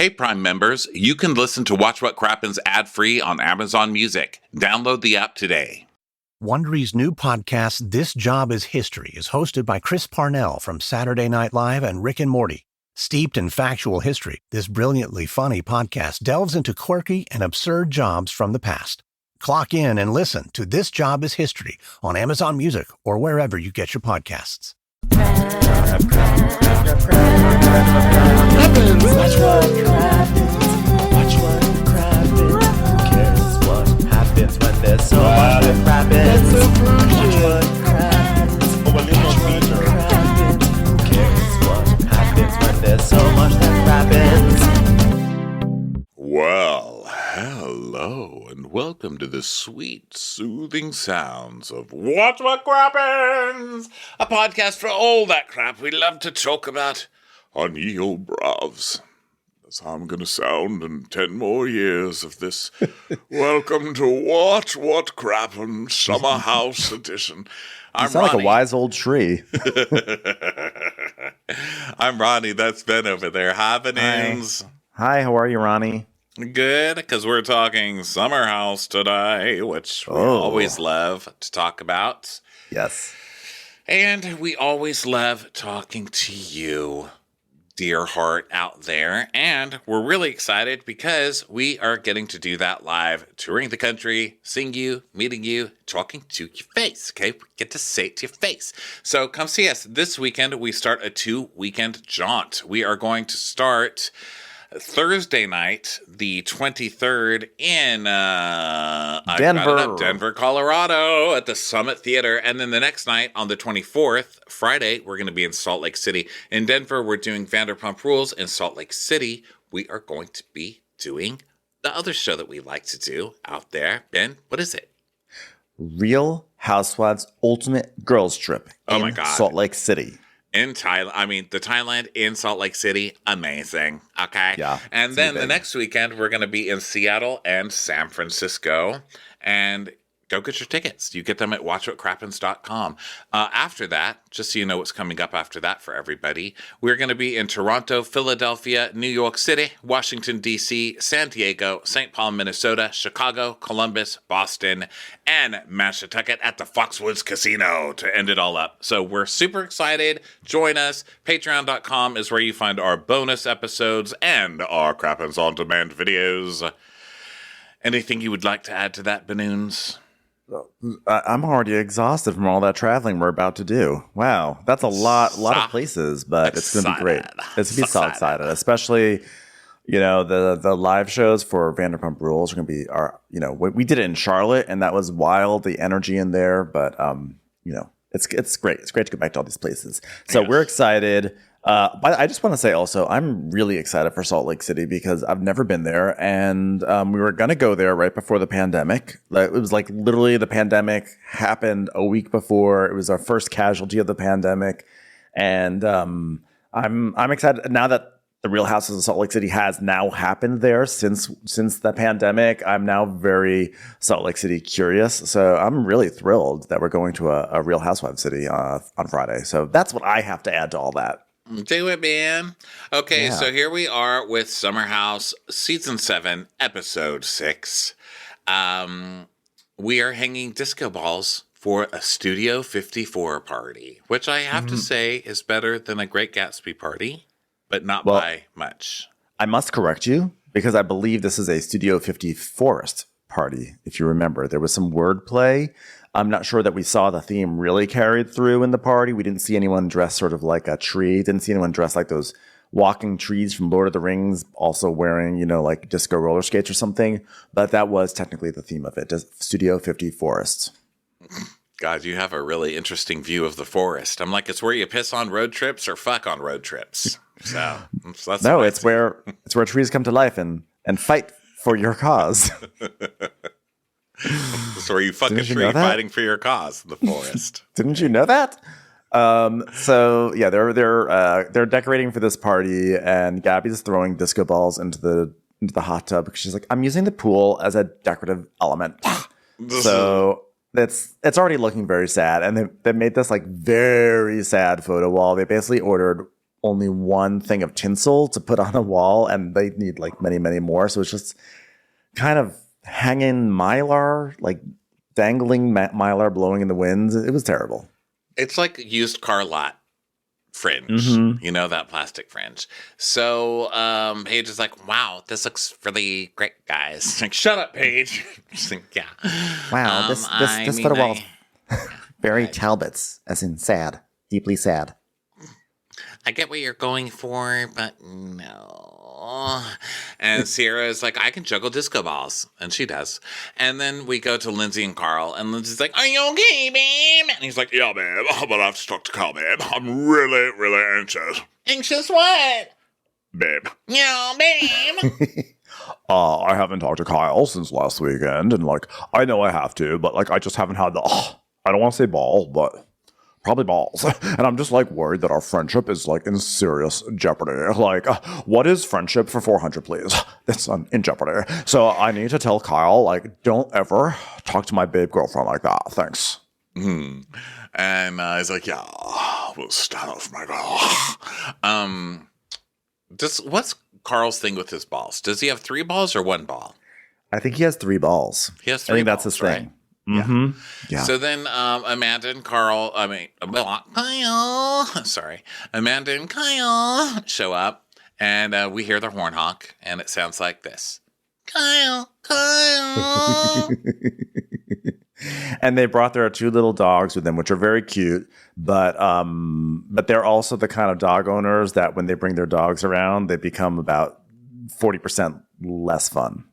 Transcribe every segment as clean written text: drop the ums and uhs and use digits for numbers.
Hey, Prime members, you can listen to Watch What Crappens ad-free on Amazon Music. Download the app today. Wondery's new podcast, This Job is History, is hosted by Chris Parnell from Saturday Night Live and Rick and Morty. Steeped in factual history, this brilliantly funny podcast delves into quirky and absurd jobs from the past. Clock in and listen to This Job is History on Amazon Music or wherever you get your podcasts. Watch what crappens. Who cares what happens when there's so much that crappens? Watch what crappens. Who cares what happens when there's so much that crappens? Well, hello, and welcome to the sweet, soothing sounds of Watch What Crappens, a podcast for all that crap we love to talk about on ye old bravs. That's how I'm going to sound in 10 more years of this. Welcome to Watch What Crappens Summer House Edition. You sound like a wise old tree. I'm Ronnie. That's Ben over there. Hi, Benins. Hi, how are you, Ronnie? Good, because we're talking Summer House today, which we always love to talk about. Yes. And we always love talking to you, dear heart out there. And we're really excited because we are getting to do that live, touring the country, seeing you, meeting you, talking to your face, okay? We get to say it to your face. So come see us. This weekend, we start a 2-weekend jaunt. We are going to start Thursday night, the 23rd, in Denver, Colorado, at the Summit Theater. And then the next night, on the 24th, Friday, we're going to be in Salt Lake City. In Denver, we're doing Vanderpump Rules. In Salt Lake City, we are going to be doing the other show that we like to do out there. Ben, what is it? Real Housewives Ultimate Girls Trip in Salt Lake City. In Thailand, the Thailand in Salt Lake City, amazing. Okay. Yeah. And then the next weekend, we're going to be in Seattle and San Francisco. And go get your tickets. You get them at watchwhatcrappens.com. After that, just so you know what's coming up after that for everybody, we're going to be in Toronto, Philadelphia, New York City, Washington, D.C., San Diego, St. Paul, Minnesota, Chicago, Columbus, Boston, and Mashantucket at the Foxwoods Casino to end it all up. So we're super excited. Join us. Patreon.com is where you find our bonus episodes and our Crappens On Demand videos. Anything you would like to add to that, Banoons? I'm already exhausted from all that traveling we're about to do. Wow, that's a lot of places, but it's going to be great. It's going to be so excited, especially, the live shows for Vanderpump Rules are going to be we did it in Charlotte and that was wild, the energy in there, but it's great. It's great to go back to all these places. So we're excited. But I just want to say also, I'm really excited for Salt Lake City because I've never been there. And we were going to go there right before the pandemic. It was like literally the pandemic happened a week before. It was our first casualty of the pandemic. And I'm excited now that the Real Houses of Salt Lake City has now happened there since the pandemic. I'm now very Salt Lake City curious. So I'm really thrilled that we're going to a Real Housewives city on Friday. So that's what I have to add to all that. Do it, man. Okay, So here we are with Summer House, Season 7, Episode 6. We are hanging disco balls for a Studio 54 party, which I have to say is better than a Great Gatsby party, but not by much. I must correct you, because I believe this is a Studio 50 forest party, if you remember. There was some wordplay. I'm not sure that we saw the theme really carried through in the party. We didn't see anyone dressed sort of like a tree. Didn't see anyone dressed like those walking trees from Lord of the Rings, also wearing, like disco roller skates or something. But that was technically the theme of it, Studio 50 Forest. God, you have a really interesting view of the forest. I'm like, it's where you piss on road trips or fuck on road trips. So that's no, it's where trees come to life and fight for your cause. So are you fucking tree fighting for your cause in the forest? Didn't you know that? So yeah, they're decorating for this party, and Gabby's throwing disco balls into the hot tub because she's like, I'm using the pool as a decorative element. So it's already looking very sad, and they made this like very sad photo wall. They basically ordered only one thing of tinsel to put on a wall, and they need like many, many more. So it's just kind of hanging mylar, like dangling mylar blowing in the wind. It was terrible. It's like used car lot fringe, that plastic fringe. So Paige is like, wow, this looks really great, guys. Like, shut up, Paige. She's like, yeah. Wow, this photo wall very Talbots, as in sad, deeply sad. I get what you're going for, but no. And Sierra is like, I can juggle disco balls. And she does. And then we go to Lindsay and Carl. And Lindsay's like, are you okay, babe? And he's like, yeah, babe. But I have to talk to Carl, babe. I'm really, really anxious. Anxious what? Babe. Yeah, babe. I haven't talked to Kyle since last weekend. And, like, I know I have to. But, like, I just haven't had the... I don't want to say ball, but... probably balls. And I'm just like worried that our friendship is like in serious jeopardy. Like, what is friendship for 400, please? It's in jeopardy. So I need to tell Kyle, like, don't ever talk to my babe girlfriend like that. Thanks. And he's like, yeah, we'll start off my girl. What's Carl's thing with his balls? Does he have 3 balls or 1 ball? I think he has 3 balls. He has 3 I think balls, that's his right? thing. Mm-hmm. Yeah. So then Amanda and Kyle show up, and we hear the horn honk, and it sounds like this. Kyle. And they brought their 2 little dogs with them, which are very cute, but they're also the kind of dog owners that when they bring their dogs around, they become about 40% less fun.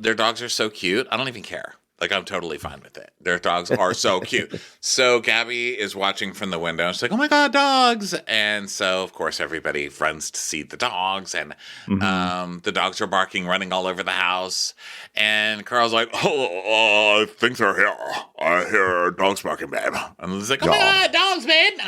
Their dogs are so cute. I don't even care. Like, I'm totally fine with it. Their dogs are so cute. So Gabby is watching from the window. She's like, oh, my God, dogs. And so, of course, everybody runs to see the dogs. And the dogs are barking, running all over the house. And Carl's like, I think they're here. I hear dogs barking, babe. And he's like, oh, my God, dogs, babe.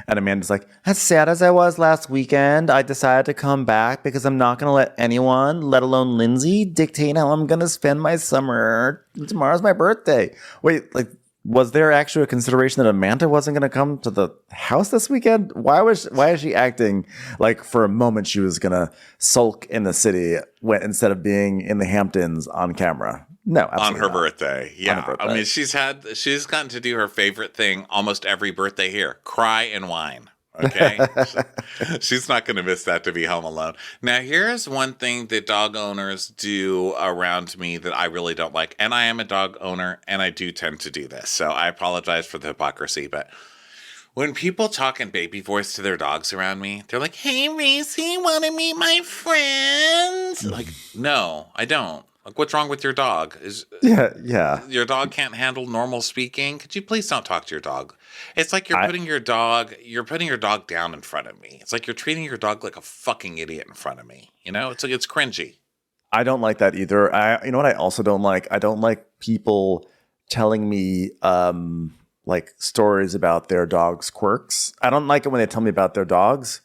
And Amanda's like, as sad as I was last weekend, I decided to come back because I'm not going to let anyone, let alone Lindsay, dictate how I'm going to spend my summer. Tomorrow's my birthday. Wait, like, was there actually a consideration that Amanda wasn't going to come to the house this weekend? Why is she acting like for a moment she was going to sulk in the city instead of being in the Hamptons on camera? No, absolutely on her not. birthday. Yeah. On her birthday. I mean, she's gotten to do her favorite thing almost every birthday here. Cry and whine. Okay. She's not going to miss that to be home alone. Now, here's one thing that dog owners do around me that I really don't like. And I am a dog owner and I do tend to do this. So I apologize for the hypocrisy, but when people talk in baby voice to their dogs around me, they're like, hey, Reese, want to meet my friends? Like, no, I don't. Like, what's wrong with your dog? Yeah. Your dog can't handle normal speaking. Could you please don't talk to your dog? It's like you're putting your dog down in front of me. It's like you're treating your dog like a fucking idiot in front of me. You know, it's like, it's cringy. I don't like that either. You know what I also don't like? I don't like people telling me like stories about their dog's quirks. I don't like it when they tell me about their dogs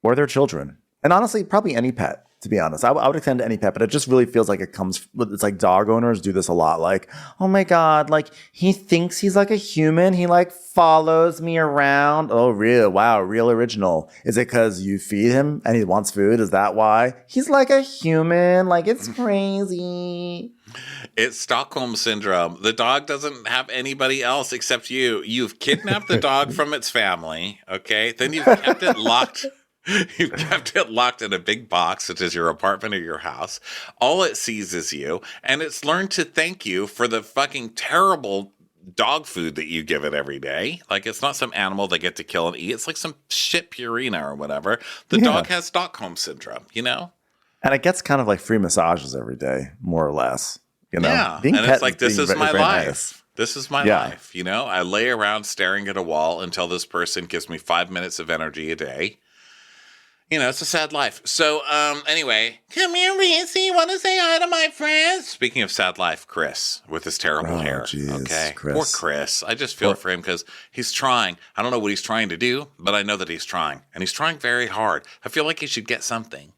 or their children. And honestly, probably any pet. To be honest, I would extend to any pet, but it just really feels like it's like dog owners do this a lot. Like, oh my God, like he thinks he's like a human. He like follows me around. Oh, real. Wow. Real original. Is it because you feed him and he wants food? Is that why? He's like a human. Like, it's crazy. It's Stockholm syndrome. The dog doesn't have anybody else except you. You've kidnapped the dog from its family. Okay. Then you've kept it locked. You've kept it locked in a big box, such as your apartment or your house. All it sees is you, and it's learned to thank you for the fucking terrible dog food that you give it every day. Like, it's not some animal they get to kill and eat. It's like some shit Purina or whatever. The dog has Stockholm syndrome, you know? And it gets kind of like free massages every day, more or less. You know? Yeah, Being and it's like, this is my life. Nice. This is my life, you know? I lay around staring at a wall until this person gives me 5 minutes of energy a day. You know, it's a sad life. So, anyway, come here, Reese. Want to say hi to my friends? Speaking of sad life, Chris, with his terrible hair. Geez, okay, Chris. Poor Chris. I just feel for him because he's trying. I don't know what he's trying to do, but I know that he's trying. And he's trying very hard. I feel like he should get something.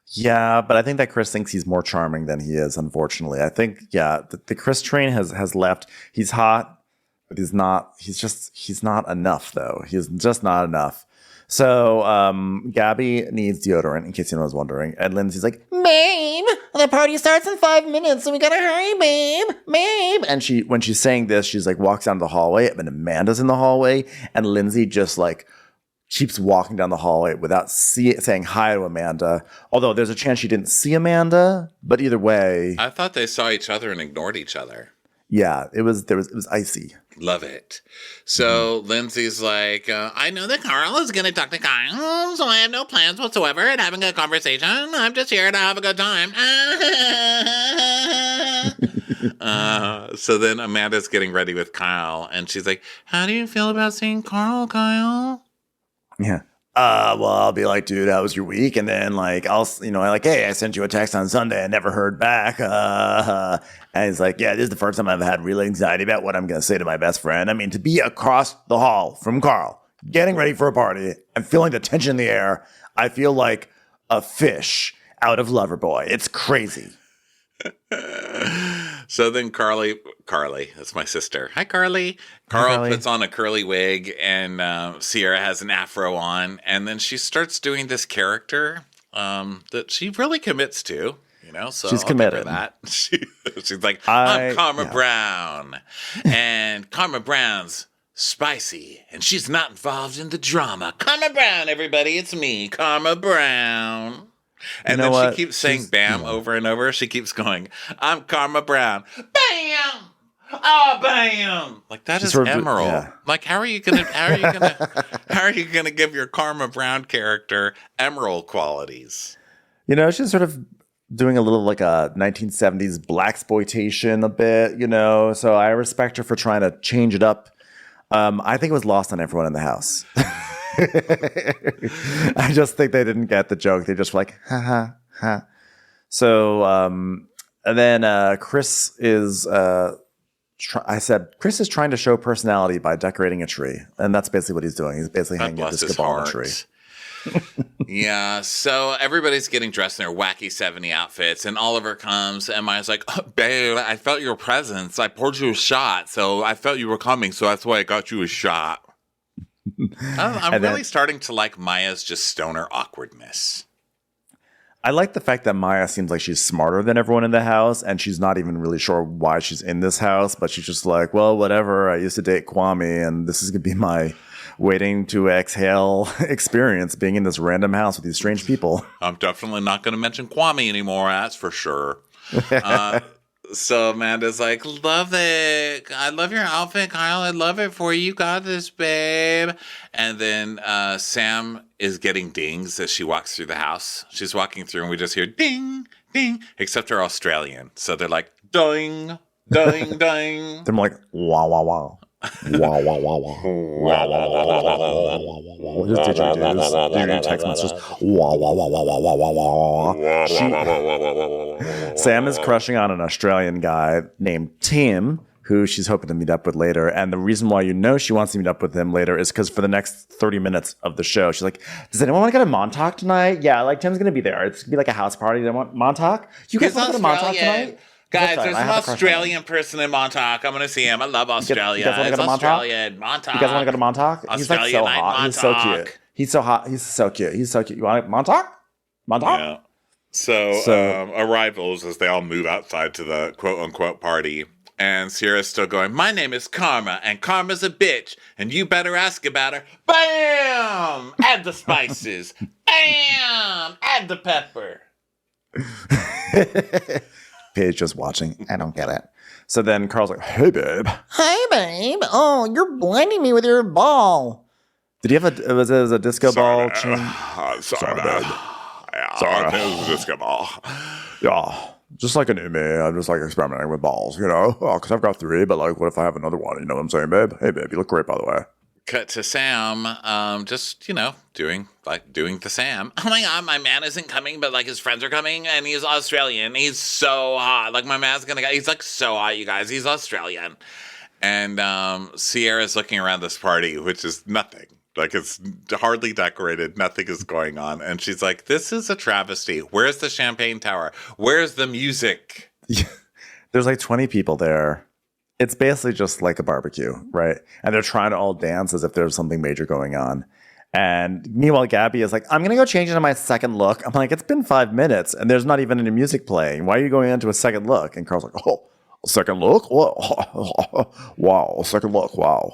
Yeah, but I think that Chris thinks he's more charming than he is, unfortunately. I think, the Chris train has left. He's hot, but he's not enough though. He's just not enough. So Gabby needs deodorant, in case anyone was wondering. And Lindsay's like, babe, the party starts in 5 minutes, so we gotta hurry, babe. And when she's saying this, she's like walks down the hallway, and Amanda's in the hallway, and Lindsay just like keeps walking down the hallway without saying hi to Amanda. Although there's a chance she didn't see Amanda, but either way, I thought they saw each other and ignored each other. Yeah, it was icy. Love it. So Lindsay's like, I know that Carl is going to talk to Kyle, so I have no plans whatsoever at having a conversation. I'm just here to have a good time. So then Amanda's getting ready with Kyle, and she's like, how do you feel about seeing Carl, Kyle? Yeah. Well, I'll be like, dude, how was your week? And then like, hey, I sent you a text on Sunday. I never heard back. And he's like, yeah, this is the first time I've had real anxiety about what I'm going to say to my best friend. I mean, to be across the hall from Carl, getting ready for a party and feeling the tension in the air, I feel like a fish out of Loverboy. It's crazy. So then Carly, that's my sister. Hi, Carly. Carl puts on a curly wig, and Sierra has an afro on, and then she starts doing this character that she really commits to. So she's committed. That she's like, I'm Karma Brown, and Karma Brown's spicy, and she's not involved in the drama. Karma Brown, everybody, it's me, Karma Brown. And then she keeps saying "bam" over and over. She keeps going, I'm Karma Brown. Bam! Oh, bam! Like that is Emerald. Yeah. Like, how are you gonna give your Karma Brown character Emerald qualities? She's sort of doing a little like a 1970s blaxploitation a bit. So I respect her for trying to change it up. I think it was lost on everyone in the house. I just think they didn't get the joke. They just were like, ha ha ha. So, and then Chris is, Chris is trying to show personality by decorating a tree. And that's basically what he's doing. He's basically hanging a disco ball on a tree. Yeah, so everybody's getting dressed in their wacky 70 outfits, and Oliver comes, and Maya's like, babe, I felt your presence. I poured you a shot, so I felt you were coming, so that's why I got you a shot. I'm really starting to like Maya's just stoner awkwardness. I like the fact that Maya seems like she's smarter than everyone in the house, and she's not even really sure why she's in this house, but she's just like, well, whatever. I used to date Kwame, and this is going to be my waiting to exhale experience being in this random house with these strange people. I'm definitely not going to mention Kwame anymore, that's for sure. So Amanda's like, love it. I love your outfit, Kyle. I love it for you. You got this, babe. And then Sam is getting dings as she walks through the house. She's walking through and we just hear ding, ding, except they're Australian. So they're like, ding, ding, ding. They're more like, wow, wow, wow. Wow, wow, wow, wow. Wow, wow, wow, wow, wow, wow, wow. His didgeridoos, your text messages. Wow, wow, wow, wow, wow, wow, wow, wow. Sam is crushing on an Australian guy named Tim, who she's hoping to meet up with later. And the reason why she wants to meet up with him later is because for the next 30 minutes of the show, she's like, does anyone want to go to Montauk tonight? Yeah, like Tim's going to be there. It's going to be like a house party. Montauk? You guys want to go to Montauk tonight? Guys, there's an Australian person in Montauk. I'm going to see him. I love Australia. You guys want to go to Australian. Montauk. You guys want to go to Montauk? He's like so hot. Montauk. He's so cute. He's so hot. He's so cute. He's so cute. You want Montauk? Montauk? Yeah. So arrivals as they all move outside to the quote-unquote party. And Sierra's still going, my name is Karma, and Karma's a bitch, and you better ask about her. Bam! Add the spices. Bam! Add the pepper. Paige just watching. I don't get it. So then Carl's like, hey, babe. Hey, babe. Oh, you're blinding me with your ball. Did he have it was a disco ball chain? Sorry, babe. Yeah, sorry. It was a disco ball. Yeah. Just like a new me. I'm just like experimenting with balls, because I've got 3, but like, what if I have another one? You know what I'm saying, babe? Hey, babe, you look great, by the way. Cut to Sam, just, doing the Sam. Oh my God, my man isn't coming, but like his friends are coming, and he's Australian. He's so hot. Like my man's he's like so hot, you guys. He's Australian. And Sierra's looking around this party, which is nothing. Like it's hardly decorated. Nothing is going on. And she's like, this is a travesty. Where's the champagne tower? Where's the music? There's like 20 people there. It's basically just like a barbecue, right? And they're trying to all dance as if there's something major going on. And meanwhile, Gabby is like, I'm going to go change into my second look. I'm like, it's been 5 minutes and there's not even any music playing. Why are you going into a second look? And Carl's like, oh, second look? Wow, second look. Wow.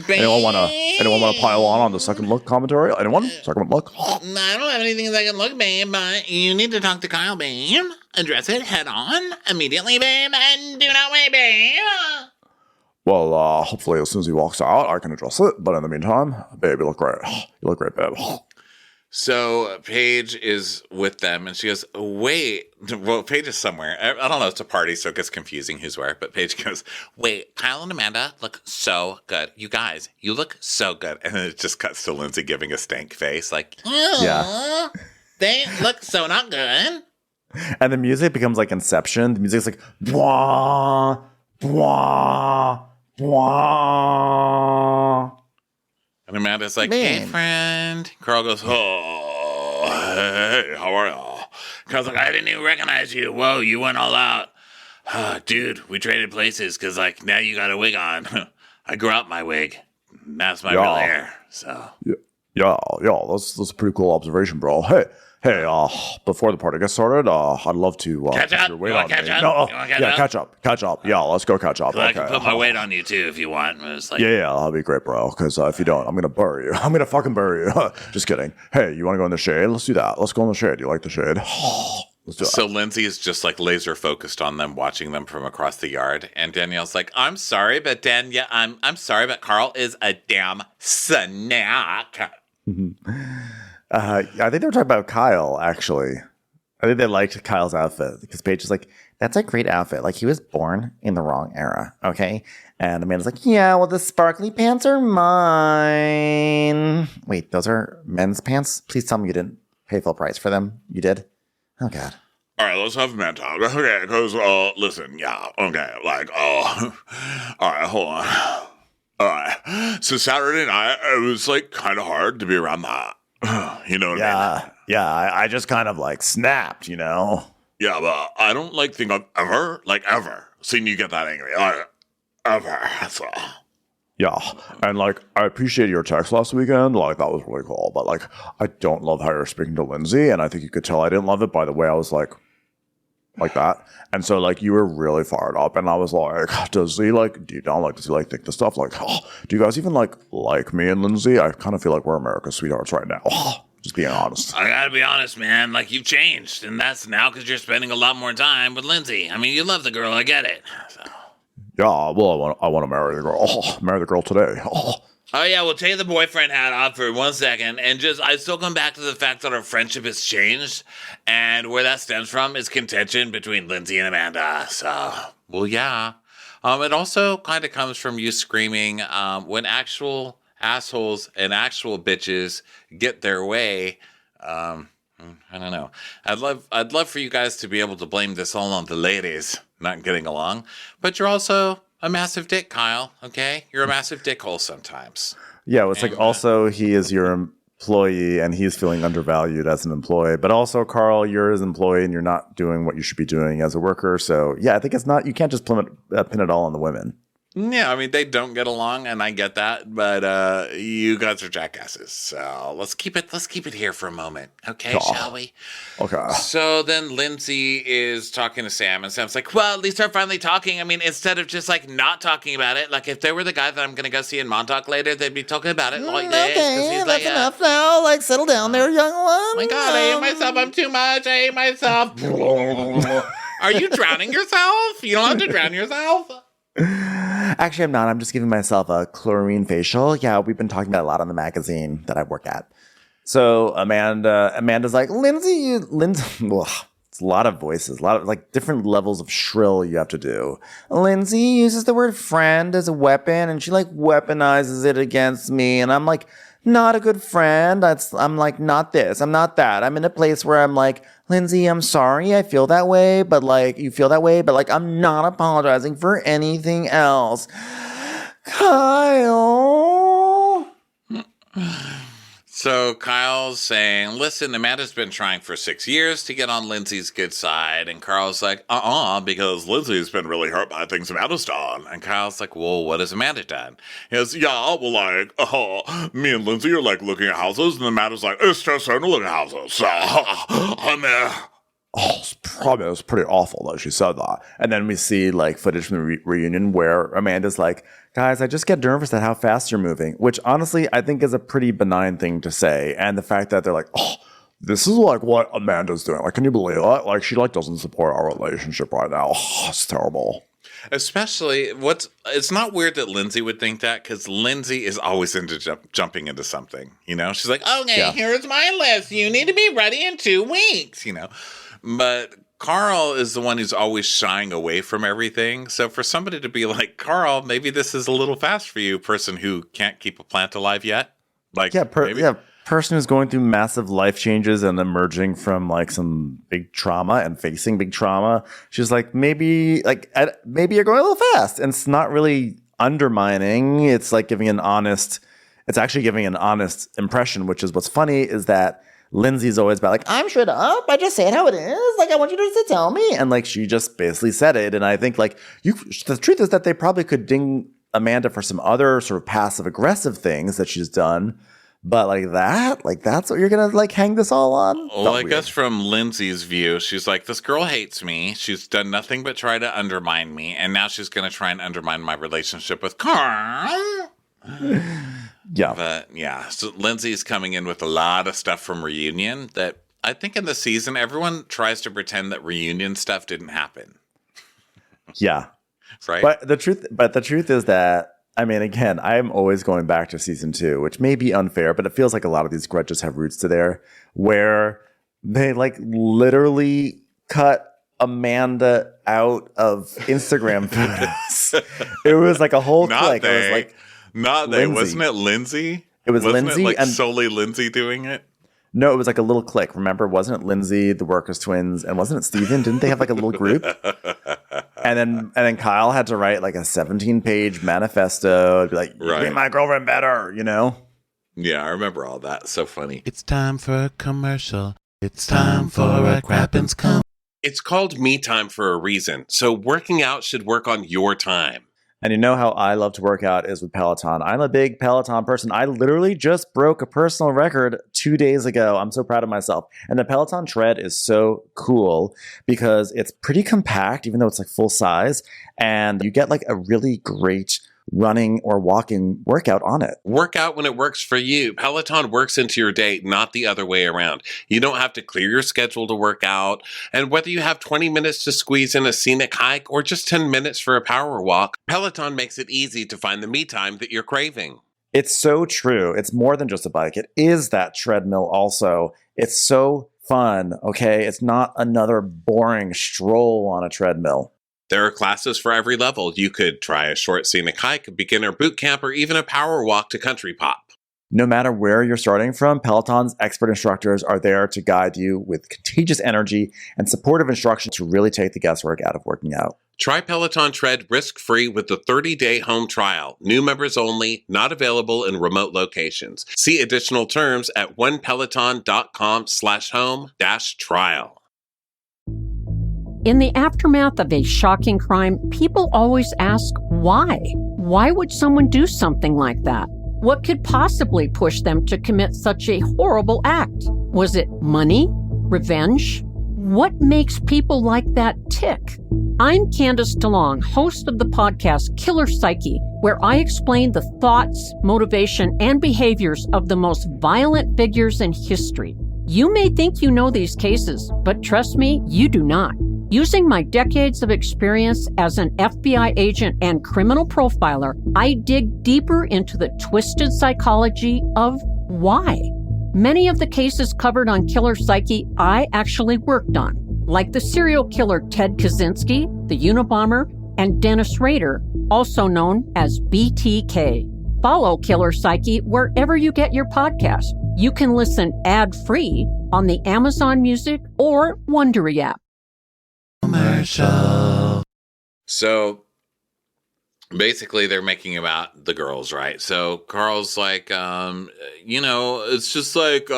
Anyone want to pile on the second look commentary? Anyone? Second look? I don't have anything that can look, babe, but you need to talk to Kyle, babe. Address it head on immediately, babe, and do not wait, babe. Well, hopefully as soon as he walks out, I can address it. But in the meantime, babe, you look great. You look great, babe. So Paige is with them, and she goes, wait. Well, Paige is somewhere. I don't know. It's a party, so it gets confusing who's where. But Paige goes, wait, Kyle and Amanda look so good. You guys, you look so good. And then it just cuts to Lindsay giving a stank face, like, Yeah. They look so not good. And the music becomes like Inception. The music's like, bwah, bwah, bwah. And Amanda's like, hey, friend. Carl goes, oh, hey, how are you? Carl's like, I didn't even recognize you. Whoa, you went all out. Dude, we traded places because, like, now you got a wig on. I grew out my wig. That's my real hair, so. Yeah, that's a pretty cool observation, bro. Hey, before the party gets started, I'd love to catch up. Your weight You want on catch me. up? No, You want catch up? catch up. Yeah, let's go catch up. I can put my weight on you too if you want. It's like, yeah, that'll be great, bro. Because if you don't, I'm gonna bury you. I'm gonna fucking bury you. Just kidding. Hey, you want to go in the shade? Let's do that. Let's go in the shade. You like the shade? Let's do it. So Lindsay is just like laser focused on them, watching them from across the yard, and Danielle's like, "I'm sorry, but I'm sorry, but Carl is a damn snack." I think they were talking about Kyle, actually. I think they liked Kyle's outfit because Paige is like, that's a great outfit. Like, he was born in the wrong era, okay? And Amanda's like, yeah, well, the sparkly pants are mine. Wait, those are men's pants? Please tell me you didn't pay full price for them. You did? Oh, God. All right, let's have a man talk. Okay, because, listen, yeah, okay, like, all right, hold on. All right, so Saturday night, it was, like, kind of hard to be around that. You know what I mean? Yeah, I just kind of, like, snapped, you know? Yeah, but I don't, like, think I've ever seen you get that angry. Like, ever, so. Yeah, and, like, I appreciate your text last weekend. Like, that was really cool. But, like, I don't love how you're speaking to Lindsay, and I think you could tell I didn't love it by the way I was, like that. And so, like, you were really fired up, and I was like, does he, like, deep down, like, does he, like, think the stuff? Like, do you guys even, like me and Lindsay? I kind of feel like we're America's sweethearts right now. Just being honest. I gotta be honest, man. Like, you've changed, and that's now because you're spending a lot more time with Lindsay. I mean, you love the girl. I get it. So. Yeah, well, I want to marry the girl. Marry the girl today. Oh, yeah, well, take the boyfriend hat off for 1 second, and I still come back to the fact that our friendship has changed, and where that stems from is contention between Lindsay and Amanda. So, well, yeah. It also kind of comes from you screaming, when actual assholes and actual bitches get their way. I don't know. I'd love for you guys to be able to blame this all on the ladies not getting along, but you're also a massive dick, Kyle. Okay, you're a massive dickhole sometimes. Yeah, it's like also he is your employee and he's feeling undervalued as an employee, but also Carl, you're his employee and you're not doing what you should be doing as a worker. So yeah, I think it's not. You can't just pin it all on the women. Yeah, I mean, they don't get along, and I get that, but you guys are jackasses. So let's keep it here for a moment, okay? Shall we? Okay. So then Lindsay is talking to Sam, and Sam's like, well, at least they're finally talking. I mean, instead of just, like, not talking about it, like, if they were the guy that I'm going to go see in Montauk later, they'd be talking about it like this. Okay, that's enough now. Like, settle down there, young one. Oh, my God, I hate myself. I'm too much. I hate myself. Are you drowning yourself? You don't have to drown yourself. Actually, I'm not. I'm just giving myself a chlorine facial. Yeah, we've been talking about it a lot on the magazine that I work at. So Amanda's like, Lindsay, ugh, it's a lot of voices, a lot of like different levels of shrill you have to do. Lindsay uses the word friend as a weapon and she like weaponizes it against me. And I'm like, not a good friend. I'm like, not this. I'm not that. I'm in a place where I'm like, Lindsay, I'm sorry. I feel that way. But like, you feel that way. But like, I'm not apologizing for anything else. Kyle. So Kyle's saying, listen, Amanda's been trying for 6 years to get on Lindsay's good side. And Carl's like, because Lindsay's been really hurt by things Amanda's done. And Kyle's like, well, what has Amanda done? He goes, yeah, well, like, me and Lindsay are like looking at houses. And Amanda's like, it's just her to look at houses. I'm there. Oh, it was pretty awful that she said that. And then we see like footage from the reunion where Amanda's like, guys, I just get nervous at how fast you're moving, which honestly I think is a pretty benign thing to say. And the fact that they're like, oh, this is like what Amanda's doing. Like, can you believe it? Like, she like doesn't support our relationship right now. Oh, it's terrible. Especially, it's not weird that Lindsay would think that, because Lindsay is always into jumping into something, you know? She's like, okay, here's my list. You need to be ready in 2 weeks, you know? But Carl is the one who's always shying away from everything. So for somebody to be like, Carl, maybe this is a little fast for you, person who can't keep a plant alive yet. Like, person who's going through massive life changes and emerging from like some big trauma and facing big trauma. She's like, maybe you're going a little fast. And it's not really undermining. It's like it's actually giving an honest impression, which is what's funny is that Lindsay's always about like, I'm straight up. I just say it how it is. Like, I want you to tell me. And like, she just basically said it. And I think like the truth is that they probably could ding Amanda for some other sort of passive aggressive things that she's done. But that's what you're going to like hang this all on? Well, I guess from Lindsay's view, she's like, this girl hates me. She's done nothing but try to undermine me. And now she's going to try and undermine my relationship with Carl. Yeah. But yeah, so Lindsay's coming in with a lot of stuff from Reunion that I think in the season, everyone tries to pretend that Reunion stuff didn't happen. Yeah. Right. But the truth is that, I mean, again, I'm always going back to season 2, which may be unfair, but it feels like a lot of these grudges have roots to there where they like literally cut Amanda out of Instagram photos. It was like a whole clique. It was like, not they. Wasn't it Lindsay? It was Lindsay. It like and solely Lindsay doing it? No, it was like a little clique. Remember, wasn't it Lindsay, the Workers twins, and wasn't it Steven? Didn't they have like a little group? And then Kyle had to write like a 17-page manifesto. Be like, you make my girlfriend better, you know? Yeah, I remember all that. So funny. It's time for a commercial. It's time for a Crappens come. It's called Me Time for a reason. So working out should work on your time. And you know how I love to work out is with Peloton. I'm a big Peloton person. I literally just broke a personal record 2 days ago. I'm so proud of myself. And the Peloton tread is so cool because it's pretty compact, even though it's like full size. And you get like a really great running or walking workout on it. Work out when it works for you. Peloton works into your day, not the other way around. You don't have to clear your schedule to work out. And whether you have 20 minutes to squeeze in a scenic hike or just 10 minutes for a power walk, Peloton makes it easy to find the me time that you're craving. It's so true. It's more than just a bike. It is that treadmill also. It's so fun, okay? It's not another boring stroll on a treadmill. There are classes for every level. You could try a short scenic hike, a beginner boot camp, or even a power walk to country pop. No matter where you're starting from, Peloton's expert instructors are there to guide you with contagious energy and supportive instruction to really take the guesswork out of working out. Try Peloton Tread risk-free with the 30-day home trial. New members only, not available in remote locations. See additional terms at onepeloton.com/home-trial. In the aftermath of a shocking crime, people always ask why. Why would someone do something like that? What could possibly push them to commit such a horrible act? Was it money? Revenge? What makes people like that tick? I'm Candace DeLong, host of the podcast Killer Psyche, where I explain the thoughts, motivation, and behaviors of the most violent figures in history. You may think you know these cases, but trust me, you do not. Using my decades of experience as an FBI agent and criminal profiler, I dig deeper into the twisted psychology of why. Many of the cases covered on Killer Psyche I actually worked on, like the serial killer Ted Kaczynski, the Unabomber, and Dennis Rader, also known as BTK. Follow Killer Psyche wherever you get your podcast. You can listen ad-free on the Amazon Music or Wondery app. Commercial. So basically they're making about the girls, right? So Carl's like, it's just like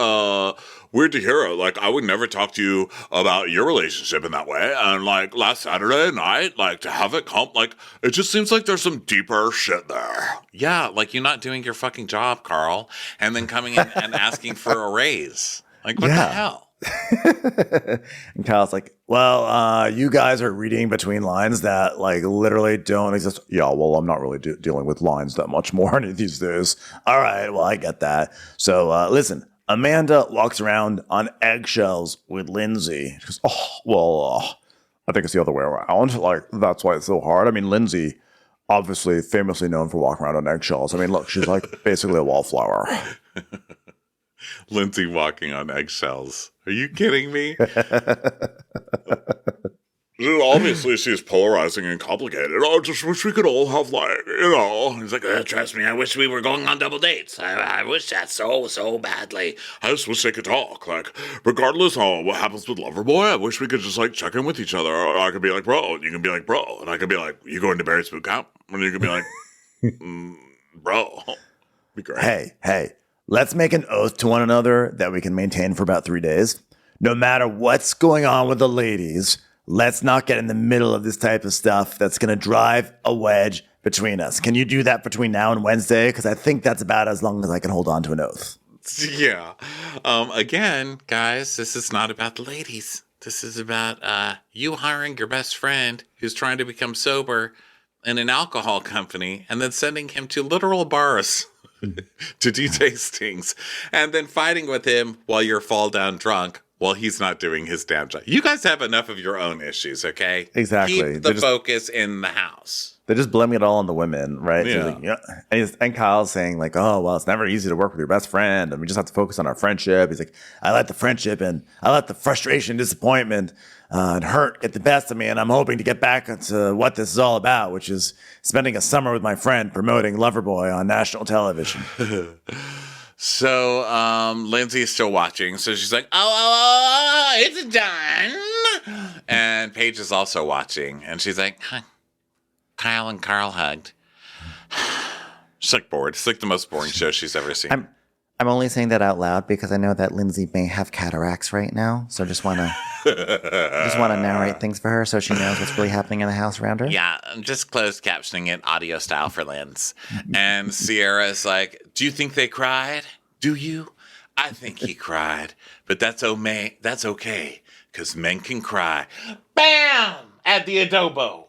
weird to hear it. Like, I would never talk to you about your relationship in that way. And like last Saturday night, like to have it come, like it just seems like there's some deeper shit there. Yeah, like you're not doing your fucking job, Carl, and then coming in and asking for a raise. Like, what the hell? And Kyle's like, well, you guys are reading between lines that like literally don't exist. Yeah, well, I'm not really dealing with lines that much more these days. All right, well, I get that. So listen, Amanda walks around on eggshells with Lindsay. She goes, I think it's the other way around. Like, that's why it's so hard. I mean, Lindsay, obviously famously known for walking around on eggshells. I mean, look, she's like basically a wallflower. Lindsay walking on eggshells. Are you kidding me? Obviously, she's polarizing and complicated. I just wish we could all have, like, He's like, trust me, I wish we were going on double dates. I wish that so badly. I just wish they could talk. Like, regardless of what happens with Loverboy, I wish we could just, like, check in with each other. Or I could be like, bro, and you can be like, bro. And I could be like, you going to Barry's boot camp? And you could be like, bro. Be great. Hey. Let's make an oath to one another that we can maintain for about 3 days. No matter what's going on with the ladies, let's not get in the middle of this type of stuff that's going to drive a wedge between us. Can you do that between now and Wednesday? Because I think that's about as long as I can hold on to an oath. Yeah. Again, guys, this is not about the ladies. This is about you hiring your best friend who's trying to become sober in an alcohol company and then sending him to literal bars to do tastings and then fighting with him while you're fall down drunk while he's not doing his damn job. You guys have enough of your own issues, okay? Exactly. Keep the focus in the house. They're just blaming it all on the women, right? Yeah. Like, and Kyle's saying like, oh, well, it's never easy to work with your best friend and we just have to focus on our friendship. He's like, I let the friendship and I let the frustration, disappointment, and hurt get the best of me. And I'm hoping to get back to what this is all about, which is spending a summer with my friend promoting Loverboy on national television. So Lindsay is still watching. So she's like, oh, it's done. And Paige is also watching. And she's like, huh. Kyle and Carl hugged. She's like bored. It's like the most boring show she's ever seen. I'm only saying that out loud because I know that Lindsay may have cataracts right now. So just want to narrate things for her so she knows what's really happening in the house around her. Yeah, I'm just closed captioning it audio style for Linz. And Sierra's like, do you think they cried? Do you? I think he cried. But that's okay, because men can cry. Bam! At the adobo.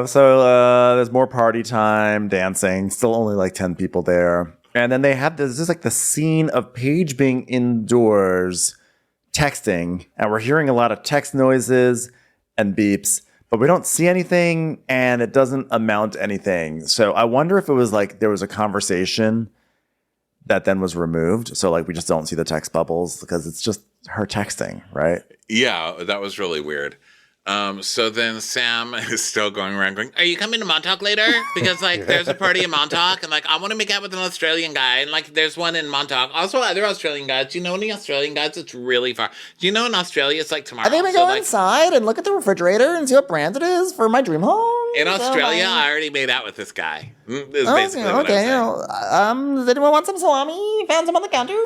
So there's more party time, dancing, still only like 10 people there. And then they have this is like the scene of Paige being indoors texting, and we're hearing a lot of text noises and beeps, but we don't see anything and it doesn't amount to anything. So I wonder if it was like there was a conversation that then was removed. So like we just don't see the text bubbles because it's just her texting, right? Yeah, that was really weird. So then Sam is still going around going, are you coming to Montauk later? Because, like, there's a party in Montauk, and, like, I want to make out with an Australian guy, and, like, there's one in Montauk. Also, other Australian guys. Do you know any Australian guys? It's really far. Do you know in Australia it's, like, tomorrow? I think we go inside and look at the refrigerator and see what brand it is for my dream home. In Australia, I already made out with this guy. Is basically what I'm saying. Does anyone want some salami? Found some on the counter.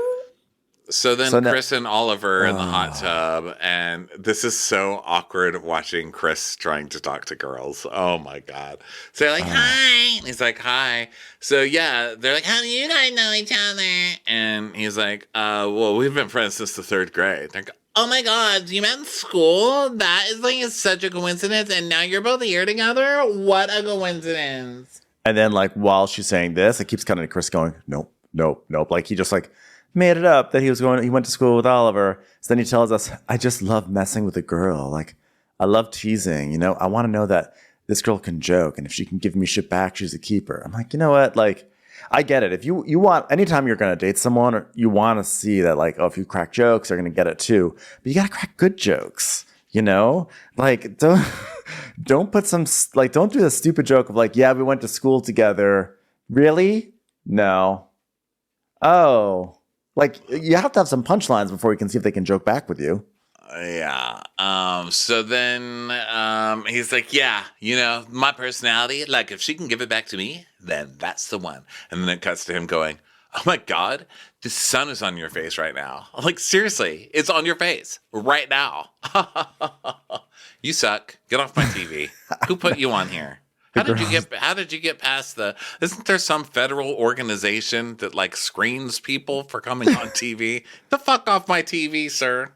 So then Chris and Oliver in the hot tub, and this is so awkward watching Chris trying to talk to girls. Oh my God. So they're like, hi. And he's like, hi. So yeah, they're like, how do you guys know each other? And he's like, well, we've been friends since the 3rd grade. They're like, oh my God, you met in school? That is like such a coincidence. And now you're both here together? What a coincidence. And then like while she's saying this, it keeps cutting to Chris going, nope. Like he just like made it up that he went to school with Oliver. So then he tells us, I just love messing with a girl. Like, I love teasing, you know? I want to know that this girl can joke, and if she can give me shit back, she's a keeper. I'm like, you know what? Like, I get it. If you want, anytime you're going to date someone, or you want to see that, like, oh, if you crack jokes, they're going to get it too. But you got to crack good jokes, you know? Like, don't put some, like, don't do the stupid joke of like, yeah, we went to school together. Really? No. Oh. Like, you have to have some punchlines before you can see if they can joke back with you. Yeah. So then he's like, yeah, my personality, like if she can give it back to me, then that's the one. And then it cuts to him going, oh my God, the sun is on your face right now. Like, seriously, it's on your face right now. You suck. Get off my TV. Who put you on here? How did you get past isn't there some federal organization that like screens people for coming on TV? The fuck off my TV, sir.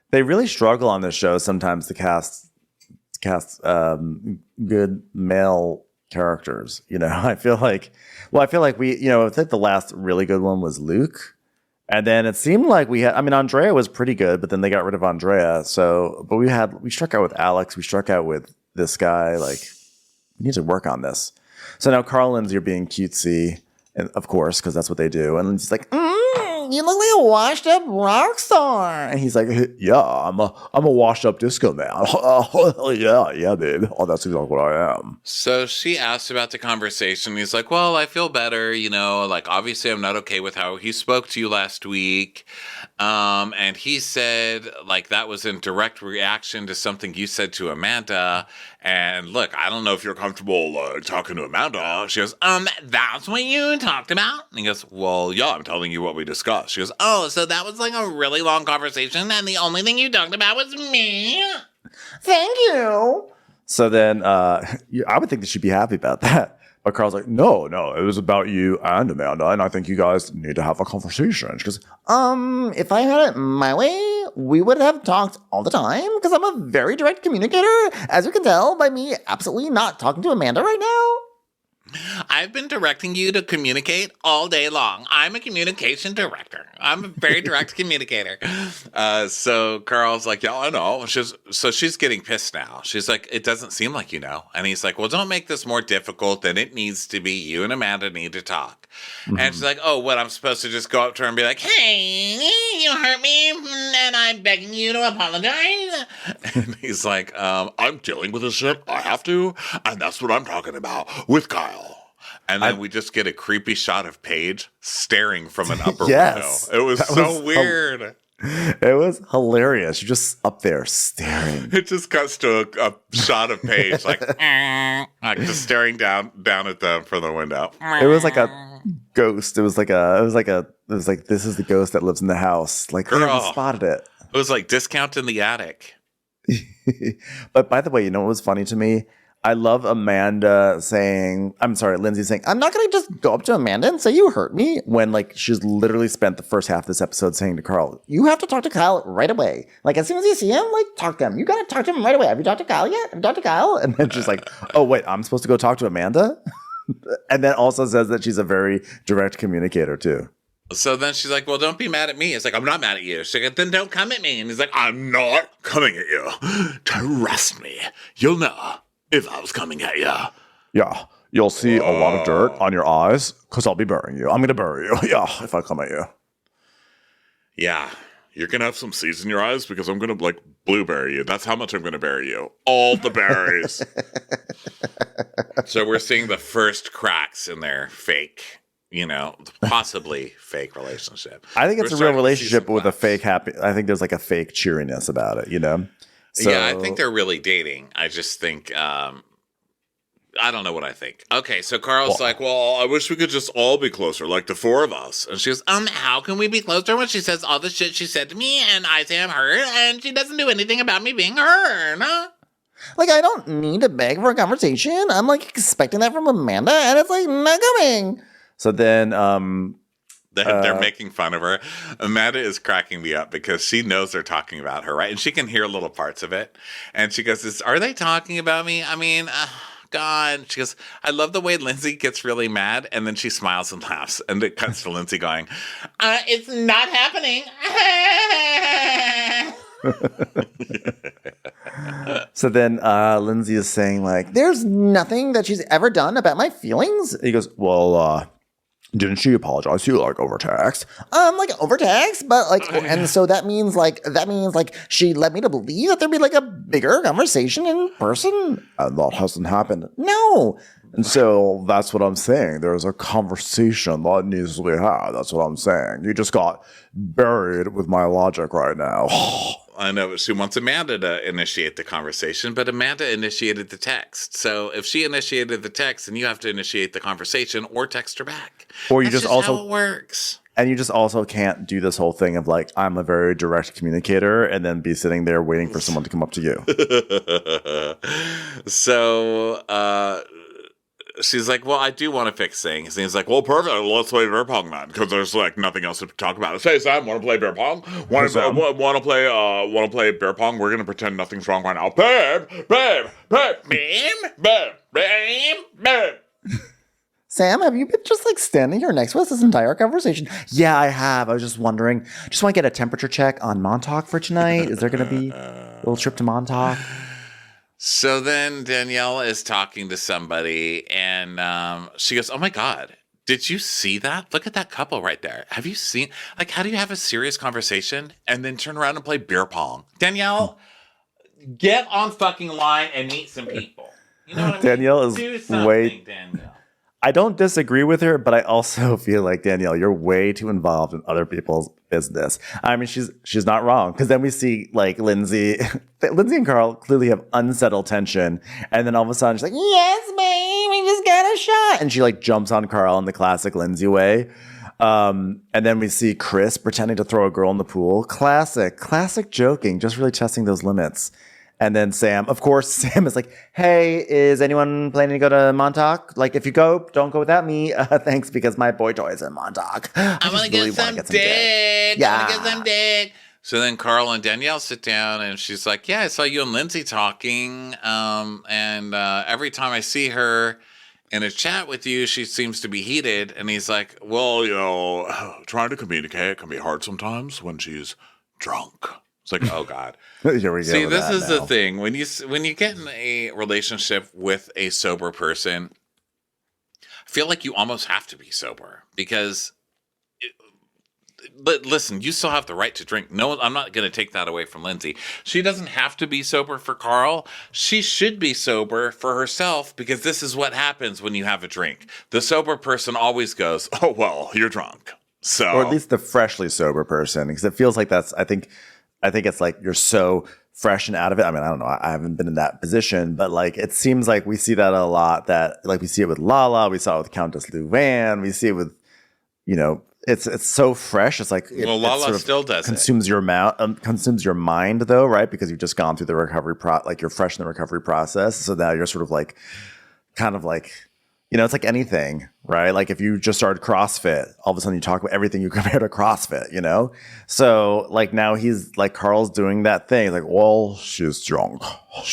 They really struggle on this show sometimes to cast good male characters. I feel like we, I think the last really good one was Luke. And then it seemed like Andrea was pretty good, but then they got rid of Andrea. But we struck out with Alex. We struck out with this guy. Like, we need to work on this. So now Carl and Lindsay are being cutesy, and of course, because that's what they do. And Lindsay's like, you look like a washed up rock star. And he's like, yeah, I'm a washed up disco man. yeah, babe. Oh, that's exactly what I am. So she asked about the conversation. He's like, well, I feel better, like obviously I'm not okay with how he spoke to you last week. And he said like that was in direct reaction to something you said to Amanda. And look, I don't know if you're comfortable talking to Amanda. She goes, that's what you talked about? And he goes, well, yeah, I'm telling you what we discussed. She goes, oh, so that was like a really long conversation and the only thing you talked about was me? Thank you. So then I would think that she'd be happy about that. But Carl's like, no, it was about you and Amanda, and I think you guys need to have a conversation. She goes, if I had it my way, we would have talked all the time, because I'm a very direct communicator, as you can tell by me absolutely not talking to Amanda right now. I've been directing you to communicate all day long. I'm a communication director. I'm a very direct communicator. So Carl's like, yeah, I know. She's getting pissed now. She's like, it doesn't seem like you know. And he's like, well, don't make this more difficult than it needs to be. You and Amanda need to talk. Mm-hmm. And she's like, oh, what, I'm supposed to just go up to her and be like, hey, you hurt me and I'm begging you to apologize? And he's like, I'm dealing with this shit. I have to. And that's what I'm talking about with Kyle. And then we just get a creepy shot of Paige staring from an upper window. It was so weird. It was hilarious. You're just up there staring. It just cuts to a shot of Paige, like just staring down at them from the window. It was like a ghost. It was like this is the ghost that lives in the house. Like, girl, I spotted it. It was like Discount in the Attic. But by the way, you know what was funny to me? I love Lindsay saying, I'm not going to just go up to Amanda and say you hurt me, when like she's literally spent the first half of this episode saying to Carl, you have to talk to Kyle right away. Like, as soon as you see him, like, talk to him. You got to talk to him right away. Have you talked to Kyle yet? And then she's like, oh, wait, I'm supposed to go talk to Amanda? And then also says that she's a very direct communicator too. So then she's like, well, don't be mad at me. It's like, I'm not mad at you. She's like, then don't come at me. And he's like, I'm not coming at you. Trust me. You'll know. If I was coming at you. Yeah, you'll see a lot of dirt on your eyes because I'll be burying you. I'm going to bury you. Yeah, if I come at you. Yeah, you're going to have some seeds in your eyes because I'm going to, like, blueberry you. That's how much I'm going to bury you. All the berries. So we're seeing the first cracks in their fake, possibly fake relationship. I think it's a real relationship with a fake happy. I think there's, like, a fake cheeriness about it, So, yeah, I think they're really dating. I just think, I don't know what I think. Okay, so Carl's like, well, I wish we could just all be closer, like the four of us. And she goes, how can we be closer when she says all the shit she said to me and I say I'm hurt and she doesn't do anything about me being hurt, huh? Like, I don't need to beg for a conversation. I'm, like, expecting that from Amanda and it's, like, not coming. So then, They're making fun of her. Amanda is cracking me up because she knows they're talking about her, right? And she can hear little parts of it. And she goes, are they talking about me? I mean, God. She goes, I love the way Lindsay gets really mad. And then she smiles and laughs. And it cuts to Lindsay going, it's not happening. So then Lindsay is saying, like, there's nothing that she's ever done about my feelings. He goes, well, didn't she apologize to you, like, over text? Like, over text? But, like, and so that means she led me to believe that there'd be, like, a bigger conversation in person? And that hasn't happened. No. And so that's what I'm saying. There's a conversation that needs to be had. That's what I'm saying. You just got buried with my logic right now. I know, but she wants Amanda to initiate the conversation, but Amanda initiated the text. So if she initiated the text, then you have to initiate the conversation or text her back. Or you That's just also how it works. And you just also can't do this whole thing of like, I'm a very direct communicator and then be sitting there waiting for someone to come up to you. So she's like, well, I do want to fix things. And he's like, well, perfect. Let's play beer pong then, because there's like nothing else to talk about. Say, Sam, want to play beer pong? Want to play beer pong? We're gonna pretend nothing's wrong right now. Babe. Sam, have you been just like standing here next to us this entire conversation? Yeah, I have. I was just wondering. Just want to get a temperature check on Montauk for tonight. Is there going to be a little trip to Montauk? So then Danielle is talking to somebody, and she goes, oh my God, did you see that? Look at that couple right there. Have you seen, like, how do you have a serious conversation and then turn around and play beer pong? Danielle, get on fucking line and meet some people. You know what I mean? Danielle is Do something, way... Danielle. I don't disagree with her, but I also feel like, Danielle, you're way too involved in other people's business. I mean, she's not wrong, because then we see like Lindsay and Carl clearly have unsettled tension, and then all of a sudden she's like, yes, babe, we just got a shot, and she like jumps on Carl in the classic Lindsay way. And then we see Chris pretending to throw a girl in the pool. Classic joking, just really testing those limits. And then Sam, of course, Sam is like, hey, is anyone planning to go to Montauk? Like, if you go, don't go without me. Thanks, because my boy toy is in Montauk. I want to get some dick. Yeah. I want to get some dick. So then Carl and Danielle sit down, and she's like, yeah, I saw you and Lindsay talking. And every time I see her in a chat with you, she seems to be heated. And he's like, well, you know, trying to communicate can be hard sometimes when she's drunk. It's like, oh God. Here we go. See, this is the thing. When you get in a relationship with a sober person, I feel like you almost have to be sober because. But listen, you still have the right to drink. No, I'm not going to take that away from Lindsay. She doesn't have to be sober for Carl. She should be sober for herself, because this is what happens when you have a drink. The sober person always goes, "Oh well, you're drunk." So, or at least the freshly sober person, because it feels like that's. I think it's like you're so fresh and out of it. I mean, I don't know. I haven't been in that position, but like it seems like we see that a lot. That like we see it with Lala, we saw it with Countess Louvain, we see it with, you know, it's so fresh. It's like Lala sort of still does consumes your consumes your mind though, right? Because you've just gone through the recovery like you're fresh in the recovery process. So now you're sort of like, kind of like, you know, it's like anything, right? Like if you just started CrossFit, all of a sudden you talk about everything you compare to CrossFit, you know? So like now he's like, Carl's doing that thing. He's like, well, she's drunk.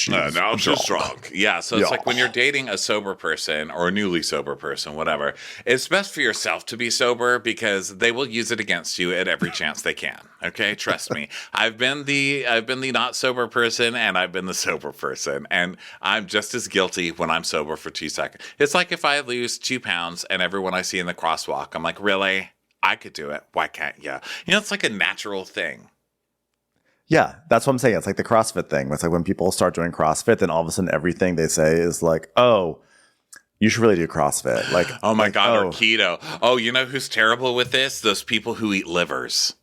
Now she's drunk. Yeah. So it's like when you're dating a sober person or a newly sober person, whatever, it's best for yourself to be sober, because they will use it against you at every chance they can. Okay. Trust me. I've been the not sober person, and I've been the sober person, and I'm just as guilty when I'm sober for 2 seconds. It's like if I lose 2 pounds and everyone I see in the crosswalk, I'm like, really? I could do it. Why can't you? You know, it's like a natural thing. Yeah, that's what I'm saying. It's like the CrossFit thing. It's like when people start doing CrossFit, then all of a sudden everything they say is like, oh, you should really do CrossFit. Like, oh my like, God, or keto. Oh, you know who's terrible with this? Those people who eat livers.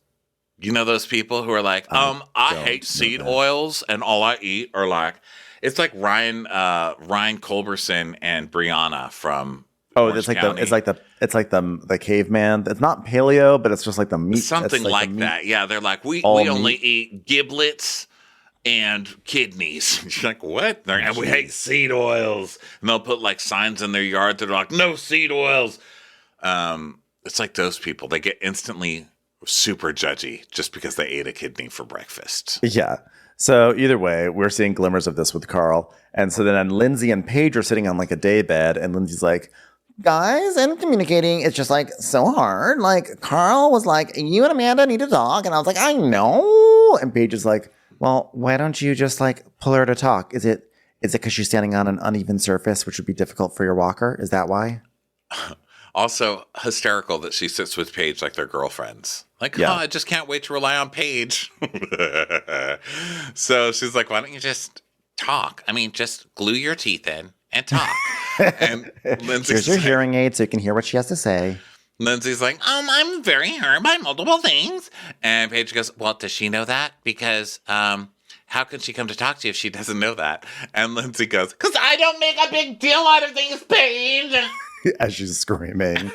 You know those people who are like, I hate seed oils, and all I eat are like, it's like Ryan Culberson and Brianna from Orange County. It's like the caveman. It's not paleo, but it's just like the meat. Something like that. Yeah, they're like, we only eat giblets and kidneys. You're like, what? And we hate seed oils. And they'll put like signs in their yard that are like, no seed oils. It's like those people. They get instantly super judgy just because they ate a kidney for breakfast. Yeah. So either way, we're seeing glimmers of this with Carl. And so then Lindsay and Paige are sitting on like a day bed, and Lindsay's like, guys, and communicating, it's just like so hard. Like Carl was like, you and Amanda need to talk, and I was like, I know. And Paige is like, well, why don't you just like pull her to talk? Is it because she's standing on an uneven surface, which would be difficult for your walker? Is that why? Also, hysterical that she sits with Paige like they're girlfriends. Like, yeah. I just can't wait to rely on Paige. So she's like, why don't you just talk? I mean, just glue your teeth in and talk. And Here's your hearing aid so you can hear what she has to say. Lindsay's like, I'm very hurt by multiple things. And Paige goes, well, does she know that? Because, how can she come to talk to you if she doesn't know that? And Lindsay goes, because I don't make a big deal out of things, Paige. As she's screaming.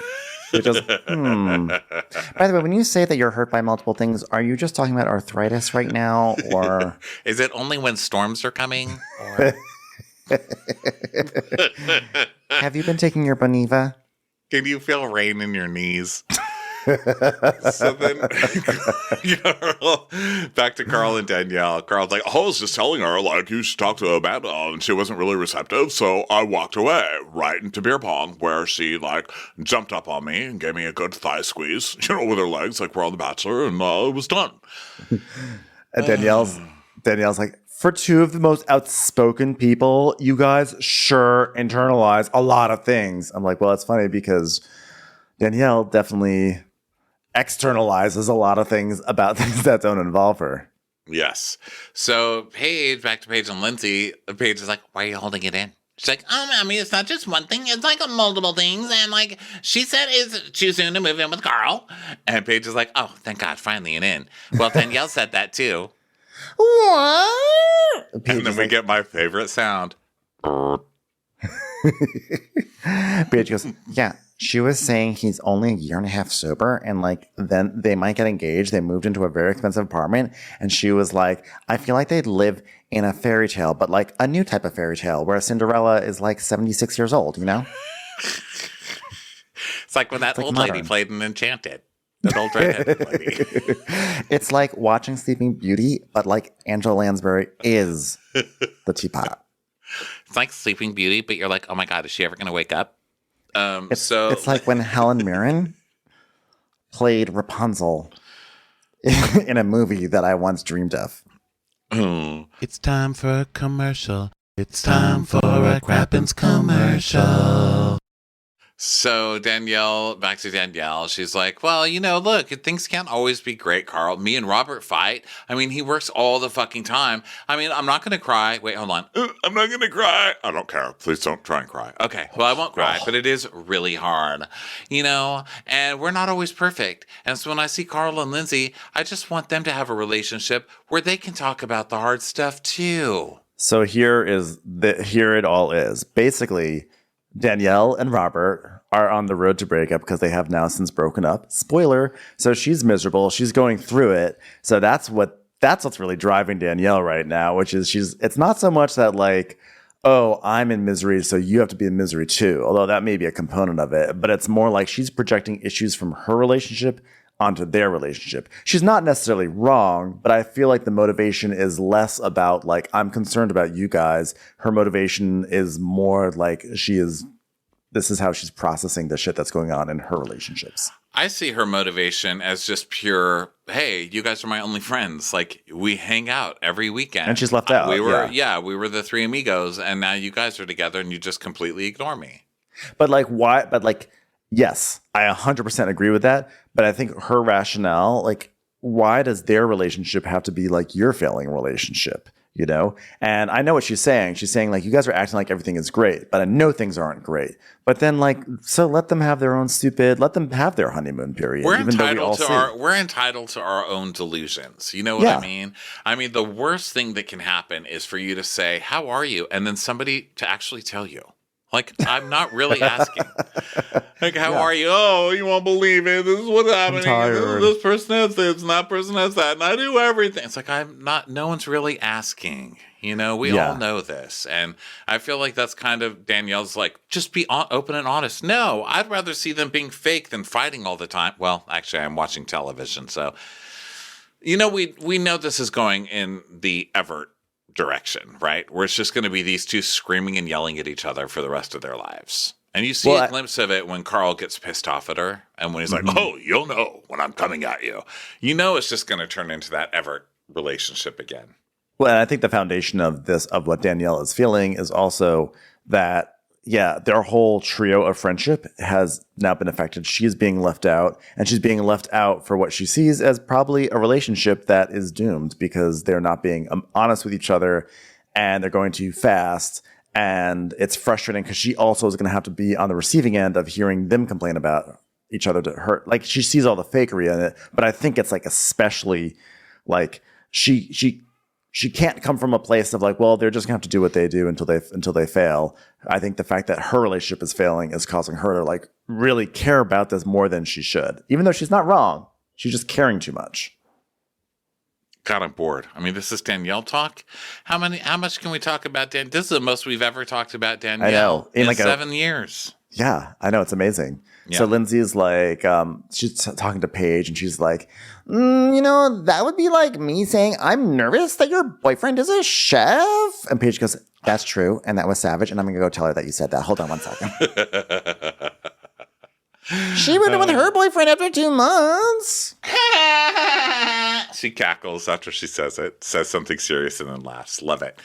It just, By the way, when you say that you're hurt by multiple things, are you just talking about arthritis right now, or Is it only when storms are coming? Or... have you been taking your Boniva? Can you feel rain in your knees? So then, back to Carl and Danielle. Carl's like, I was just telling her, like, you should talk to Amanda, and she wasn't really receptive, so I walked away right into beer pong, where she, like, jumped up on me and gave me a good thigh squeeze, with her legs, like we're on The Bachelor, and it was done. And Danielle's like, for two of the most outspoken people, you guys sure internalize a lot of things. I'm like, well, it's funny because Danielle definitely externalizes a lot of things about things that don't involve her. Yes. So back to Paige and Lindsay, Paige is like, why are you holding it in? She's like, I mean, it's not just one thing. It's like multiple things. And like she said, is too soon to move in with Carl. And Paige is like, oh, thank God, finally an in. Well, Danielle said that too. What? And then we get my favorite sound. Paige goes, yeah. She was saying he's only a year and a half sober, and like then they might get engaged. They moved into a very expensive apartment, and she was like, I feel like they'd live in a fairy tale, but like a new type of fairy tale where Cinderella is like 76 years old, you know? It's like when that like old modern. lady played in Enchanted. That old redhead lady. It's like watching Sleeping Beauty, but like Angela Lansbury is the teapot. It's like Sleeping Beauty, but you're like, oh my God, is she ever going to wake up? It's like when Helen Mirren played Rapunzel in a movie that I once dreamed of. It's time for a commercial. It's time for a Crappens commercial. So back to Danielle, she's like, well, look, things can't always be great, Carl. Me and Robert fight. I mean, he works all the fucking time. I mean, I'm not going to cry. Wait, hold on. I'm not going to cry. I don't care. Please don't try and cry. Okay, well, I won't cry, but it is really hard, and we're not always perfect. And so when I see Carl and Lindsay, I just want them to have a relationship where they can talk about the hard stuff too. So here it all is. Basically, Danielle and Robert are on the road to breakup because they have now since broken up. Spoiler. So she's miserable. She's going through it. So that's what's really driving Danielle right now, which is it's not so much that like, oh, I'm in misery, so you have to be in misery too. Although that may be a component of it, but it's more like she's projecting issues from her relationship onto their relationship. She's not necessarily wrong, but I feel like the motivation is less about like, I'm concerned about you guys. Her motivation is more like this is how she's processing the shit that's going on in her relationships. I see her motivation as just pure, hey, you guys are my only friends. Like, we hang out every weekend. And she's left out. We were the three amigos, and now you guys are together and you just completely ignore me. But like, why? But like, yes, I 100% agree with that. But I think her rationale, like, why does their relationship have to be like your failing relationship? And I know what she's saying. She's saying like, you guys are acting like everything is great, but I know things aren't great. But then like, so let them have their own let them have their honeymoon period. We're entitled to our own delusions. You know what I mean? I mean, the worst thing that can happen is for you to say, how are you? And then somebody to actually tell you. Like, I'm not really asking. Like, how are you? Oh, you won't believe it. This is what's happening. This person has this, and that person has that, and I do everything. It's like, no one's really asking. We all know this. And I feel like that's kind of Danielle's like, just be open and honest. No, I'd rather see them being fake than fighting all the time. Well, actually, I'm watching television. So, we know this is going in the Everett direction, right? Where it's just going to be these two screaming and yelling at each other for the rest of their lives. And you see a glimpse of it when Carl gets pissed off at her, and when he's like, oh, you'll know when I'm coming at you. It's just going to turn into that Everett relationship again. Well, and I think the foundation of what Danielle is feeling is also that, their whole trio of friendship has now been affected. She's being left out, and she's being left out for what she sees as probably a relationship that is doomed because they're not being honest with each other, and they're going too fast. And it's frustrating because she also is going to have to be on the receiving end of hearing them complain about each other to hurt. Like she sees all the fakery in it, but I think it's like especially like she can't come from a place of like, well, they're just gonna have to do what they do until they fail. I think the fact that her relationship is failing is causing her to like really care about this more than she should, even though she's not wrong. She's just caring too much. God, I'm bored. I mean, this is Danielle talk. How much can we talk about Dan? This is the most we've ever talked about Danielle. I know. In like 7 years. Yeah, I know. It's amazing. Yeah. So Lindsay's like, she's talking to Paige and she's like, that would be like me saying, I'm nervous that your boyfriend is a chef. And Paige goes, that's true. And that was savage. And I'm going to go tell her that you said that. Hold on one second. She moved in with her boyfriend after 2 months. She cackles after she says it, says something serious, and then laughs. Love it.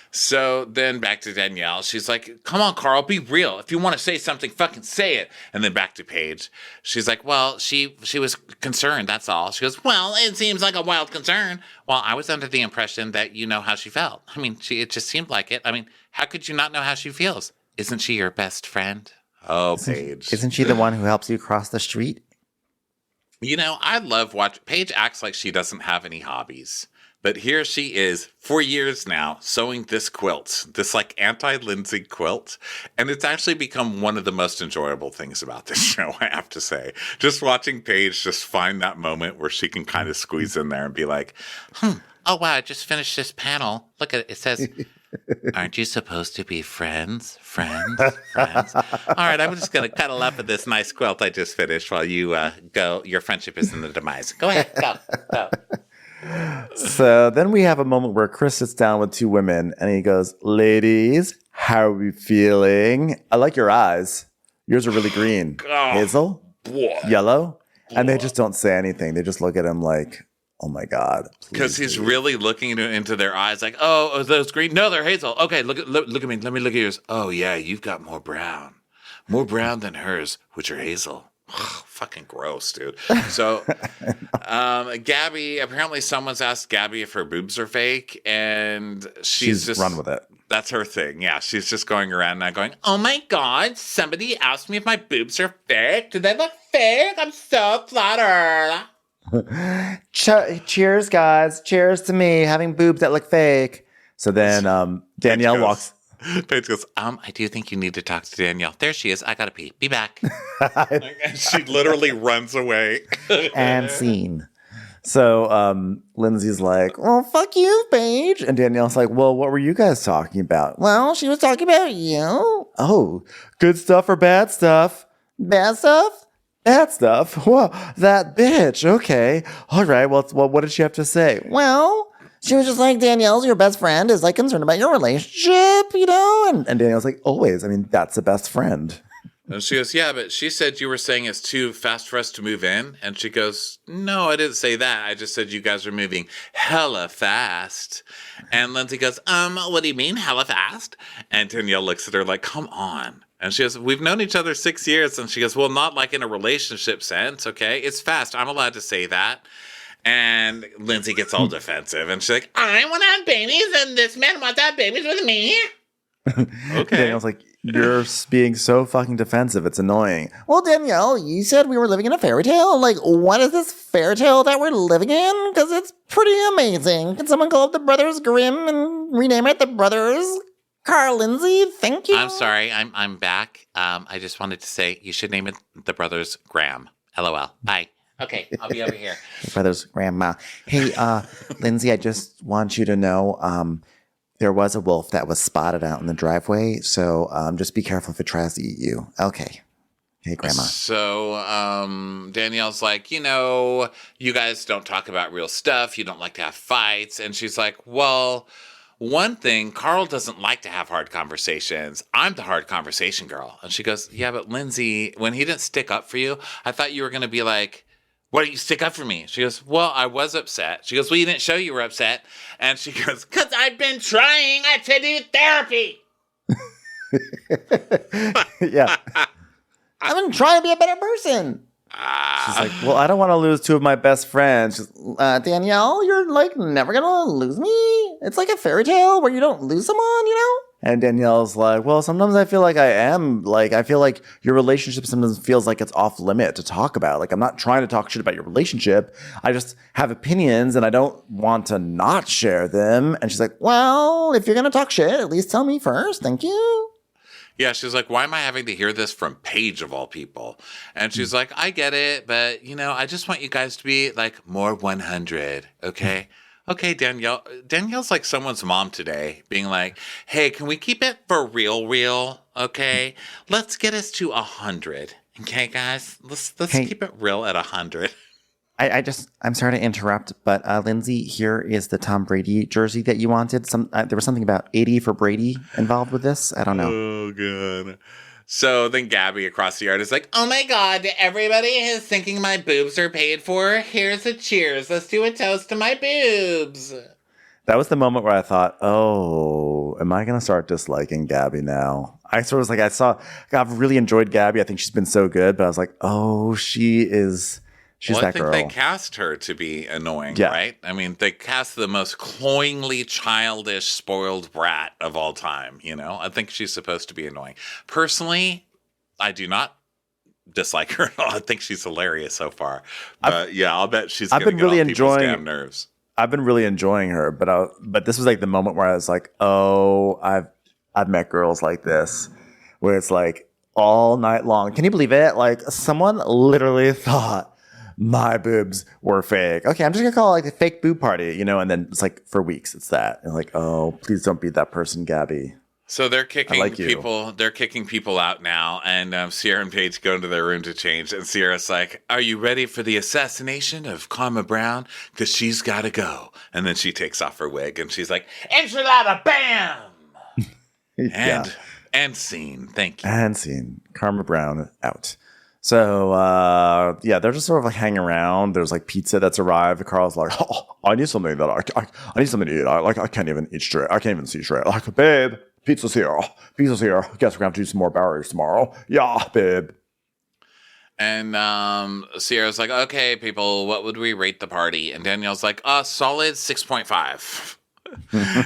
So then back to Danielle. She's like, come on, Carl, be real. If you want to say something, fucking say it. And then back to Paige. She's like, well, she was concerned, that's all. She goes, well, it seems like a wild concern. Well, I was under the impression that you know how she felt. I mean, it just seemed like it. I mean, how could you not know how she feels? Isn't she your best friend? Oh, Paige. Isn't she the one who helps you cross the street? I love watching. Paige acts like she doesn't have any hobbies. But here she is for years now sewing this quilt, this like anti-Lindsay quilt. And it's actually become one of the most enjoyable things about this show, I have to say. Just watching Paige just find that moment where she can kind of squeeze in there and be like, oh, wow, I just finished this panel. Look at it. It says, aren't you supposed to be friends? Friends? All right, I'm just going to cuddle up at this nice quilt I just finished while you go. Your friendship is in the demise. Go ahead. Go. So then we have a moment where Chris sits down with 2 women and he goes, ladies, how are we feeling? I like your eyes. Yours are really green. Hazel? Yellow? And they just don't say anything. They just look at him like, oh my God. Because he's really looking into their eyes like, oh, are those green? No, they're hazel. Okay, look at me. Let me look at yours. Oh, yeah, you've got more brown. More brown than hers, which are hazel. Fucking gross, dude. So, Gabby, apparently someone's asked Gabby if her boobs are fake, and she's just run with it. That's her thing. Yeah, she's just going around now going, oh my God, somebody asked me if my boobs are fake. Do they look fake? I'm so flattered. Cheers, guys. Cheers to me having boobs that look fake. So then Danielle walks. Paige goes, I do think you need to talk to Danielle. There she is. I gotta pee. Be back. And she literally runs away. And scene. So Lindsay's like, well, fuck you, Paige. And Danielle's like, well, what were you guys talking about? Well, she was talking about you. Oh, good stuff or bad stuff? Bad stuff? Bad stuff? Whoa, that bitch. Okay. All right. Well, what did she have to say? Well, she was just like, Danielle's your best friend, is like concerned about your relationship, And Danielle's like, always. I mean, that's a best friend. And she goes, yeah, but she said you were saying it's too fast for us to move in. And she goes, no, I didn't say that. I just said you guys are moving hella fast. And Lindsay goes, what do you mean hella fast? And Danielle looks at her like, come on. And she goes, we've known each other 6 years. And she goes, well, not like in a relationship sense, okay? It's fast. I'm allowed to say that. And Lindsay gets all defensive. And she's like, I want to have babies, and this man wants to have babies with me. Okay. Danielle's like, you're being so fucking defensive. It's annoying. Well, Danielle, you said we were living in a fairy tale. Like, what is this fairy tale that we're living in? Because it's pretty amazing. Can someone call it the Brothers Grimm and rename it the Brothers Carl Lindsay? Thank you. I'm sorry. I'm back. I just wanted to say you should name it the Brothers Graham. LOL. Bye. Okay, I'll be over here. Brothers grandma. Hey, Lindsay, I just want you to know there was a wolf that was spotted out in the driveway, so just be careful if it tries to eat you. Okay. Hey, grandma. So Danielle's like, you guys don't talk about real stuff. You don't like to have fights. And she's like, well, one thing, Carl doesn't like to have hard conversations. I'm the hard conversation girl. And she goes, yeah, but Lindsay, when he didn't stick up for you, I thought you were going to be like, why don't you stick up for me? She goes, well, I was upset. She goes, well, you didn't show you were upset. And she goes, because I've been trying. I said do therapy. Yeah. I've been trying to be a better person. She's like, well, I don't want to lose 2 of my best friends. Danielle, you're like never going to lose me. It's like a fairy tale where you don't lose someone, And Danielle's like, well, sometimes I feel like I feel like your relationship sometimes feels like it's off limit to talk about. Like, I'm not trying to talk shit about your relationship. I just have opinions and I don't want to not share them. And she's like, well, if you're going to talk shit, at least tell me first. Thank you. Yeah, she's like, why am I having to hear this from Paige of all people? And she's like, I get it, but, I just want you guys to be, like, more 100, okay? Okay, Danielle. Danielle's like someone's mom today, being like, hey, can we keep it for real, okay? Let's get us to 100, okay, guys? Let's keep it real at 100. I'm sorry to interrupt, but Lindsay, here is the Tom Brady jersey that you wanted. There was something about 80 for Brady involved with this. I don't know. Oh, God. So then Gabby across the yard is like, oh my God, everybody is thinking my boobs are paid for. Here's a cheers. Let's do a toast to my boobs. That was the moment where I thought, oh, am I going to start disliking Gabby now? I sort of was like, I've really enjoyed Gabby. I think she's been so good, but I was like, oh, she's that girl. I think they cast her to be annoying, right? I mean, they cast the most cloyingly childish, spoiled brat of all time, I think she's supposed to be annoying. Personally, I do not dislike her at all. I think she's hilarious so far. But I'll bet she's going to get on people's damn nerves. I've been really enjoying her, but this was like the moment where I was like, oh, I've met girls like this, where it's like all night long. Can you believe it? Like, someone literally thought my boobs were fake. Okay, I'm just gonna call it like a fake boob party, and then it's like for weeks it's that. And like, oh, please don't be that person, Gabby. So they're kicking people. They're kicking people out now, and Sierra and Paige go into their room to change. And Sierra's like, "Are you ready for the assassination of Karma Brown? Because she's got to go." And then she takes off her wig, and she's like, "Enchilada, bam!" And scene. Thank you. And scene. Karma Brown out. So, they're just sort of like hanging around. There's like pizza that's arrived. Carl's like, oh, I need something that I need something to eat. I can't even eat straight. I can't even see straight. Like, babe, pizza's here. Pizza's here. Guess we're going to have to do some more barriers tomorrow. Yeah, babe. And Sierra's like, okay, people, what would we rate the party? And Danielle's like, solid 6.5.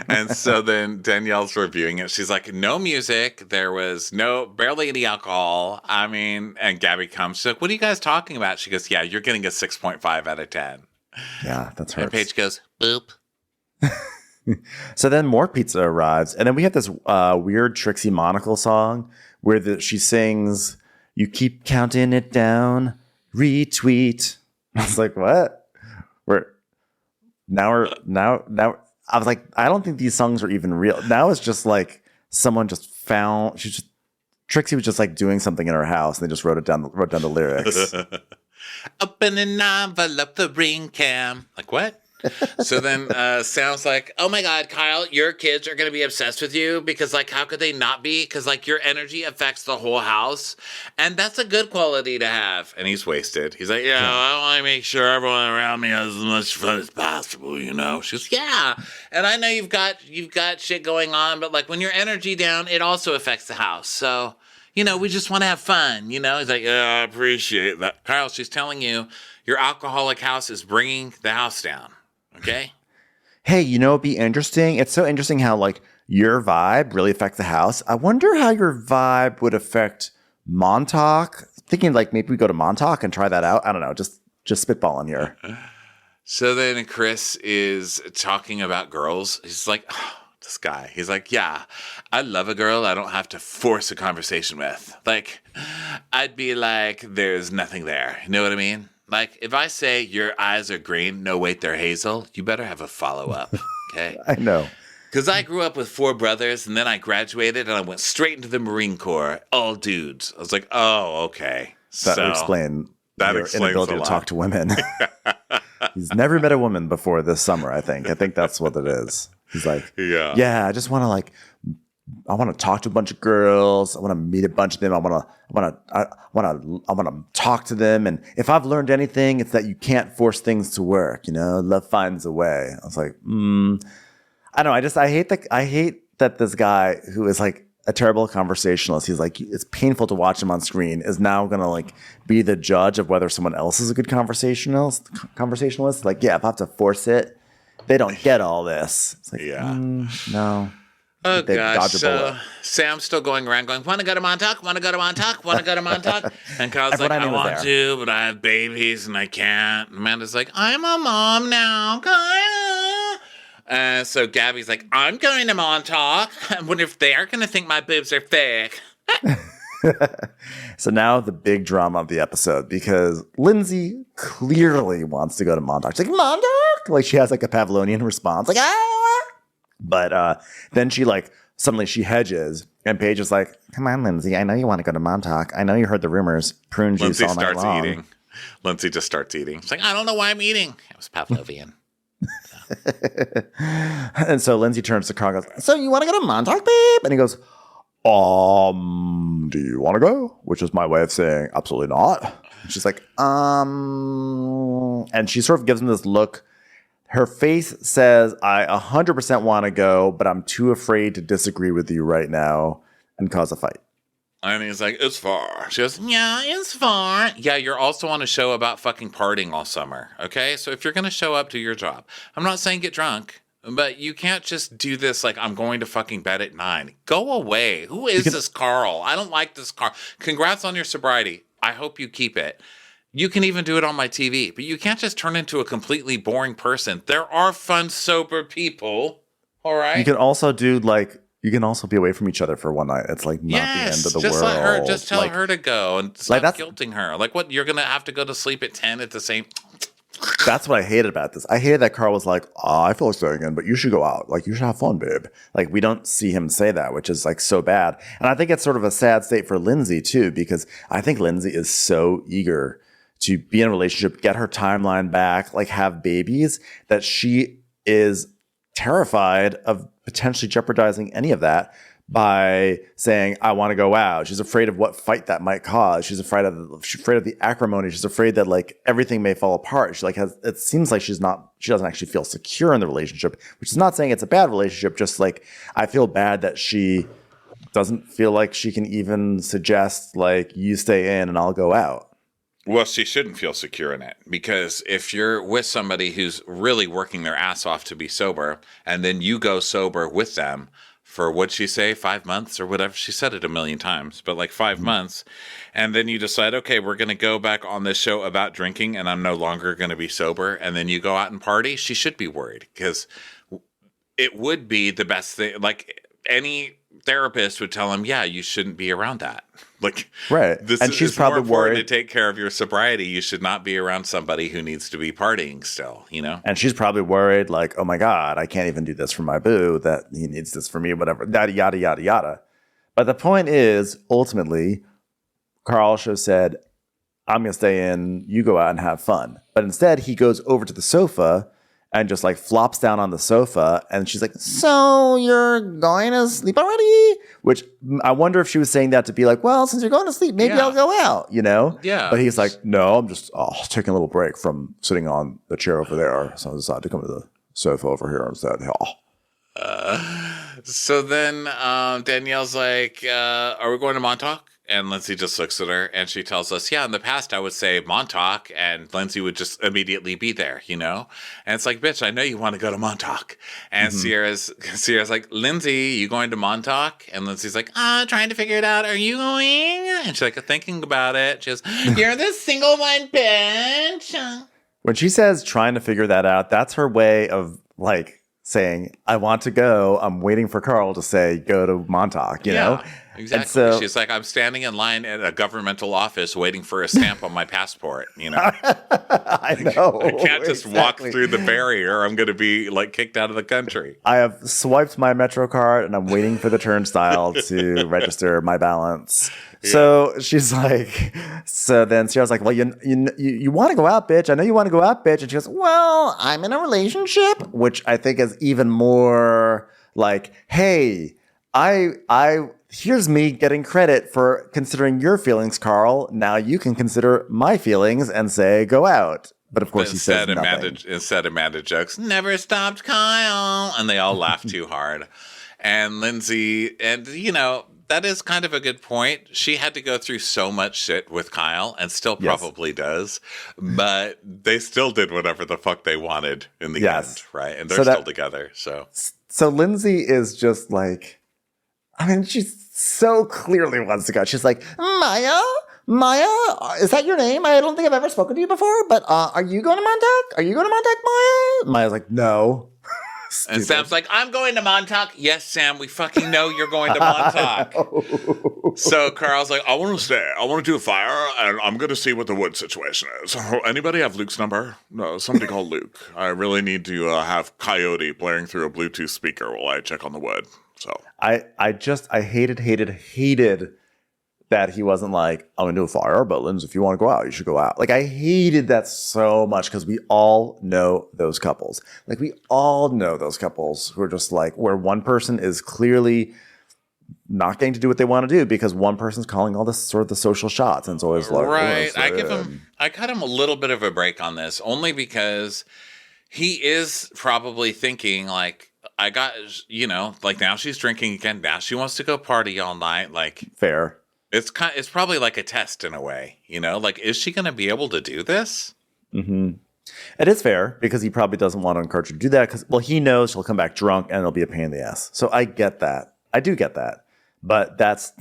And so then Danielle's reviewing it. She's like, no music. There was barely any alcohol. I mean, and Gabby comes. She's like, what are you guys talking about? She goes, yeah, you're getting a 6.5 out of 10. Yeah, that's her. And Paige goes, boop. So then more pizza arrives. And then we have this weird Trixie Monocle song where she sings, you keep counting it down, retweet. I was like, what? I was like, I don't think these songs are even real. Now it's just like someone just found. Trixie was just like doing something in her house, and they just wrote down the lyrics. Open an envelope, the ring cam. Like what? So then sounds like, oh my God, Kyle, your kids are going to be obsessed with you because like, how could they not be? Because like your energy affects the whole house. And that's a good quality to have. And he's wasted. He's like, I want to make sure everyone around me has as much fun as possible, She's yeah. And I know you've got shit going on, but like when your energy down, it also affects the house. So, we just want to have fun, He's like, yeah, I appreciate that. Kyle, she's telling you your alcoholic house is bringing the house down. Okay. Hey, it'd be interesting. It's so interesting how like your vibe really affects the house. I wonder how your vibe would affect Montauk. Thinking like maybe we go to Montauk and try that out. I don't know. Just spitballing here. So then Chris is talking about girls. He's like, this guy. He's like, yeah, I love a girl I don't have to force a conversation with. Like, I'd be like, there's nothing there. You know what I mean? Like, if I say your eyes are green, no, wait, they're hazel, you better have a follow-up, okay? I know. Because I grew up with 4 brothers, and then I graduated, and I went straight into the Marine Corps, all dudes. I was like, oh, okay. That would explain your inability to talk to women. He's never met a woman before this summer, I think. I think that's what it is. He's like, yeah, I just want to I want to talk to a bunch of girls. I want to meet a bunch of them. I want to talk to them. And if I've learned anything, it's that you can't force things to work. Love finds a way. I was like, I don't know. I hate that this guy who is like a terrible conversationalist. He's like, it's painful to watch him on screen. Is now gonna like be the judge of whether someone else is a good conversationalist. Like, yeah, if I have to force it, they don't get all this. It's like, no. Oh, They gosh. dodge a So bullet. Sam's still going around going, want to go to Montauk? Want to go to Montauk? Want to go to Montauk? And Kyle's Everyone like, I I knew was want there. to, but I have babies and I can't. And Amanda's like, I'm a mom now, Kyle. So Gabby's like, I'm going to Montauk. I wonder if they're going to think my boobs are fake. So now the big drama of the episode, because Lindsay clearly wants to go to Montauk. She's like, Montauk? Like she has like a Pavlovian response, like, ah. But then she like suddenly she hedges, and Paige is like, come on, Lindsay, I know you want to go to Montauk. I know you heard the rumors. Prune juice Lindsay all night starts long. eating. Lindsay just starts eating. She's like, I don't know why I'm eating. It was Pavlovian. And so Lindsay turns to Carl and goes, so you want to go to Montauk, babe? And he goes, do you want to go? Which is my way of saying absolutely not. And she's like, and she sort of gives him this look. Her face says, I 100% want to go, but I'm too afraid to disagree with you right now and cause a fight. And he's like, it's far. She goes, yeah, it's far. Yeah, you're also on a show about fucking partying all summer, okay? So if you're going to show up, do your job. I'm not saying get drunk, but you can't just do this like, I'm going to fucking bed at 9. Go away. Who is this Carl? I don't like this Carl. Congrats on your sobriety. I hope you keep it. You can even do it on my TV, but you can't just turn into a completely boring person. There are fun, sober people, all right? You can also do like, you can also be away from each other for one night. It's like not the end of the just world. let her, just tell Like, her to go and stop guilting her. Like, what? You're gonna have to go to sleep at 10 at the same. That's what I hated about this. I hated that Carl was like, I feel like staying in, but you should go out. Like, you should have fun, babe. Like, we don't see him say that, which is like so bad. And I think it's sort of a sad state for Lindsay too, because I think Lindsay is so eager to be in a relationship, get her timeline back, like have babies, that she is terrified of potentially jeopardizing any of that by saying, I want to go out. She's afraid of what fight that might cause. She's afraid of the acrimony. She's afraid that like everything may fall apart. She like it seems like she doesn't actually feel secure in the relationship, which is not saying it's a bad relationship. Just like, I feel bad that she doesn't feel like she can even suggest like, you stay in and I'll go out. Well, she shouldn't feel secure in it, because if you're with somebody who's really working their ass off to be sober, and then you go sober with them for, what'd she say, 5 months or whatever? She said it a million times, but like 5 months. And then you decide, okay, we're going to go back on this show about drinking and I'm no longer going to be sober. And then you go out and party. She should be worried, because it would be the best thing. Like any therapist would tell him, yeah, you shouldn't be around that. Like, right. This and she's probably more important worried to take care of your sobriety. You should not be around somebody who needs to be partying still, you know? And she's probably worried, like, oh my God, I can't even do this for my boo, that he needs this for me, whatever, yada, yada, yada, yada. But the point is, ultimately, Carl should have said, I'm going to stay in, you go out and have fun. But instead, he goes over to the sofa and just like flops down on the sofa. And she's like, so you're going to sleep already? Which I wonder if she was saying that to be like, well, since you're going to sleep, maybe I'll go out, you know? Yeah. But he's like, no, I'm just taking a little break from sitting on the chair over there. So I decided to come to the sofa over here instead. So then Danielle's like, are we going to Montauk? And Lindsay just looks at her and she tells us, yeah, in the past I would say Montauk and Lindsay would just immediately be there, you know? And it's like, bitch, I know you want to go to Montauk. And Sierra's like, Lindsay, you going to Montauk? And Lindsay's like, trying to figure it out. Are you going? And she's like, thinking about it. She goes, you're the single one, bitch. When she says trying to figure that out, that's her way of like saying, I want to go. I'm waiting for Carl to say, go to Montauk, you know? Exactly. And so, she's like, I'm standing in line at a governmental office waiting for a stamp on my passport, you know? I know. I can't just walk through the barrier. I'm going to be like kicked out of the country. I have swiped my Metro card and I'm waiting for the turnstile to register my balance. Yeah. So she's like, so then Sierra's like, well, you want to go out, bitch. I know you want to go out, bitch. And she goes, well, I'm in a relationship, which I think is even more like, hey, here's me getting credit for considering your feelings, Carl. Now you can consider my feelings and say, go out. But of course, he says nothing. Instead, Amanda jokes, never stopped Kyle. And they all laugh too hard. And Lindsay, and you know, that is kind of a good point. She had to go through so much shit with Kyle and still probably does. But they still did whatever the fuck they wanted in the end, right? And they're still together. So so Lindsay is just like, I mean, she so clearly wants to go. She's like, Maya, is that your name? I don't think I've ever spoken to you before, but are you going to Montauk? Are you going to Montauk, Maya? Maya's like, no. And Sam's like, I'm going to Montauk. Yes, Sam, we fucking know you're going to Montauk. So Carl's like, I want to stay. I want to do a fire, and I'm going to see what the wood situation is. Anybody have Luke's number? No, somebody call Luke. I really need to have Coyote blaring through a Bluetooth speaker while I check on the wood. So I hated that he wasn't like, I'm going to do a fire, but Lindsay, if you want to go out, you should go out. Like, I hated that so much because we all know those couples. Like, we all know those couples who are just like, where one person is clearly not getting to do what they want to do because one person's calling all this sort of the social shots. And it's always like, right. I cut him a little bit of a break on this only because he is probably thinking like, I got, like now she's drinking again. Now she wants to go party all night. Like, fair. It's probably like a test in a way, like, is she going to be able to do this? Mm-hmm. It is fair because he probably doesn't want to encourage her to do that because, well, he knows she'll come back drunk and it'll be a pain in the ass. So I get that. I do get that. But that's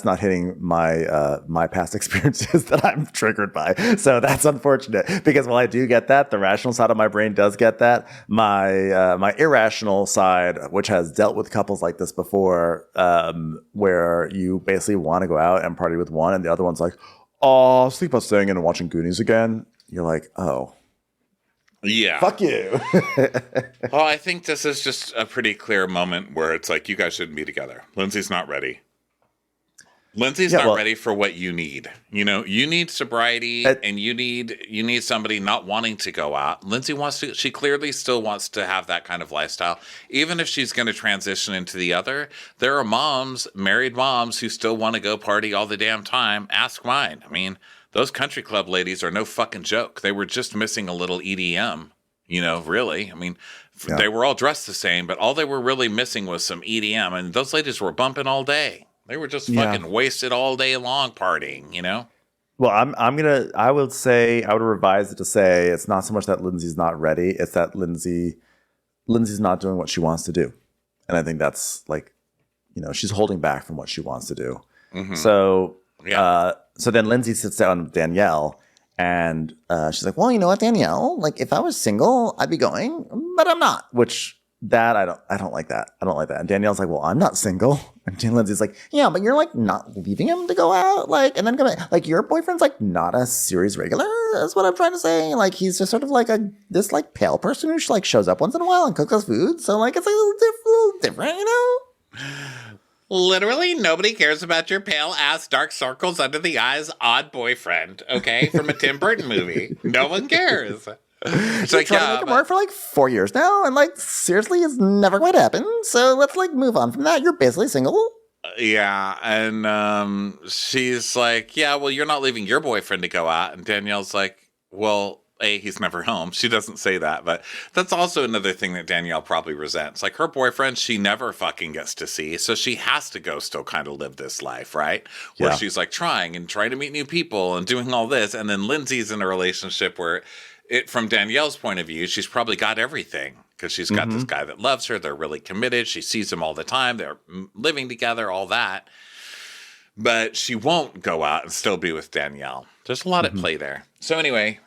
not hitting my past experiences that I'm triggered by. So that's unfortunate because while I do get that, the rational side of my brain does get that. My irrational side, which has dealt with couples like this before, where you basically want to go out and party with one and the other one's like, oh, sleep about staying in and watching Goonies again. You're like, oh. Yeah. Fuck you. Well, I think this is just a pretty clear moment where it's like, you guys shouldn't be together. Lindsay's not ready. Lindsay's not ready for what you need. You need sobriety and you need somebody not wanting to go out. Lindsay she clearly still wants to have that kind of lifestyle. Even if she's going to transition into the other, there are married moms who still want to go party all the damn time. Ask mine. I mean, those country club ladies are no fucking joke. They were just missing a little EDM, really. I mean, They were all dressed the same, but all they were really missing was some EDM. And those ladies were bumping all day. They were just fucking wasted all day long partying, Well, I would revise it to say it's not so much that Lindsay's not ready, it's that Lindsay's not doing what she wants to do. And I think that's like, she's holding back from what she wants to do. Mm-hmm. So, so then Lindsay sits down with Danielle and she's like, well, you know what, Danielle, like if I was single, I'd be going, but I'm not, which that I don't like that. I don't like that. And Danielle's like, well, I'm not single. And Lindsay's like, yeah, but you're like not leaving him to go out, like, and then come back. Like your boyfriend's like not a series regular. That's what I'm trying to say. Like he's just sort of like this like pale person who like shows up once in a while and cooks us food. So like it's like a little different, Literally, nobody cares about your pale ass, dark circles under the eyes, odd boyfriend. Okay, from a Tim Burton movie. No one cares. It's like, trying to make it work for like 4 years now, and like seriously, it's never quite happened. So let's like move on from that. You're basically single. Yeah, and she's like, yeah, well, you're not leaving your boyfriend to go out. And Danielle's like, well, he's never home. She doesn't say that, but that's also another thing that Danielle probably resents. Like her boyfriend, she never fucking gets to see, so she has to go still kind of live this life, right? Where she's like trying to meet new people and doing all this, and then Lindsay's in a relationship where from Danielle's point of view, she's probably got everything because she's got this guy that loves her. They're really committed. She sees him all the time. They're living together, all that. But she won't go out and still be with Danielle. There's a lot at play there. So anyway,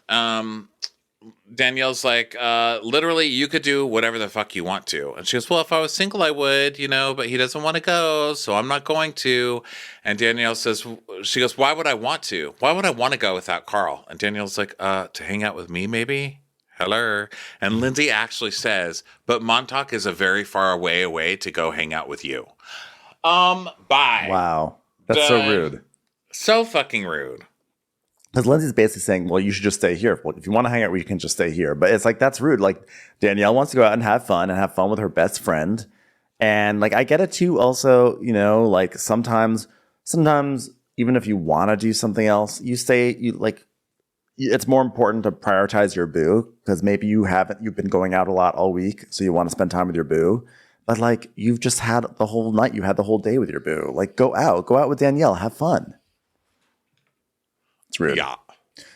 Danielle's like, literally, you could do whatever the fuck you want to. And she goes, well, if I was single, I would, but he doesn't want to go, so I'm not going to. And Danielle says, she goes, why would I want to? Why would I want to go without Carl? And Danielle's like, to hang out with me, maybe? Hello. And Lindsay actually says, but Montauk is a very far away to go hang out with you. Bye. Wow. That's so rude. So fucking rude. Because Lindsay's basically saying, well, you should just stay here. Well, if you want to hang out, you can just stay here. But it's like, that's rude. Like, Danielle wants to go out and have fun with her best friend. And, like, I get it, too. Also, like, sometimes, even if you want to do something else, it's more important to prioritize your boo. Because maybe you've been going out a lot all week, so you want to spend time with your boo. But, like, you've just had the whole night. You had the whole day with your boo. Like, go out with Danielle. Have fun. It's rude. Yeah.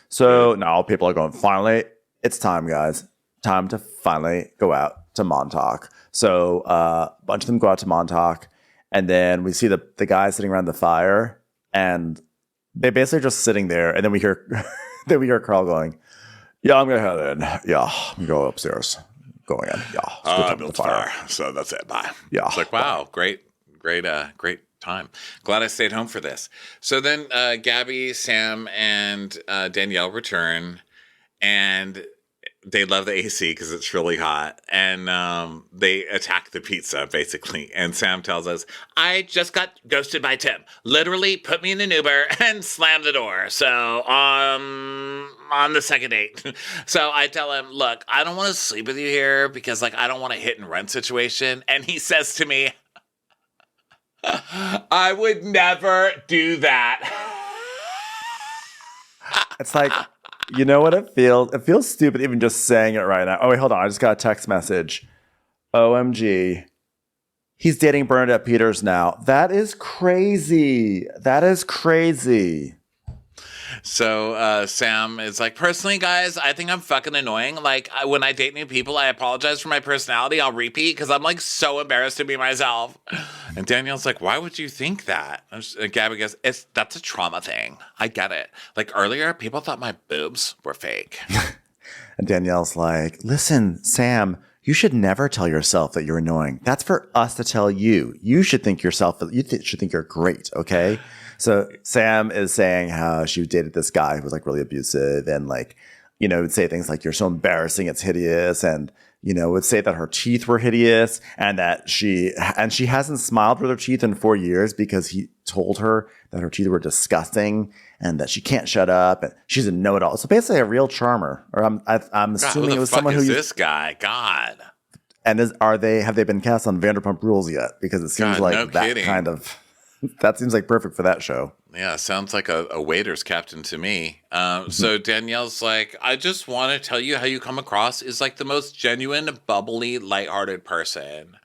So now people are going, finally, it's time, guys. Time to finally go out. to Montauk. So a bunch of them go out to Montauk, and then we see the guys sitting around the fire, and they basically just sitting there, and then we hear Carl going, "Yeah, I'm gonna head in. Yeah, I'm going upstairs. Going in. Yeah, I built the fire, so that's it. Bye." Yeah, it's like, wow, great time. Glad I stayed home for this. So then Gabby, Sam, and Danielle return, and they love the AC because it's really hot, and they attack the pizza basically. And Sam tells us, "I just got ghosted by Tim. Literally put me in an Uber and slammed the door. So on the second date." So I tell him, "Look, I don't want to sleep with you here because like I don't want a hit and run situation." And he says to me, "I would never do that." It's like, you know what it feels? It feels stupid even just saying it right now. Oh, wait, hold on. I just got a text message. OMG. He's dating Bernadette Peters now. That is crazy. That is crazy. So Sam is like, "Personally, guys, I think I'm fucking annoying. Like, when I date new people, I apologize for my personality. I'll repeat because I'm like so embarrassed to be myself." And Danielle's like, "Why would you think that?" And Gabby goes, "That's a trauma thing. I get it. Like earlier, people thought my boobs were fake." And Danielle's like, "Listen, Sam, you should never tell yourself that you're annoying. That's for us to tell you. You should think should think you're great, okay?" So Sam is saying how she dated this guy who was like really abusive and like, you know, would say things like, "You're so embarrassing, it's hideous," and, you know, would say that her teeth were hideous and that she hasn't smiled with her teeth in 4 years because he told her that her teeth were disgusting and that she can't shut up and she's a know-it-all. So basically a real charmer. Or I'm assuming it was someone who this guy. God. And have they been cast on Vanderpump Rules yet? Because it seems like no that kidding. kind of. That seems like perfect for that show. Yeah, sounds like a waiter's captain to me. So Danielle's like, "I just want to tell you how you come across is like the most genuine, bubbly, lighthearted person."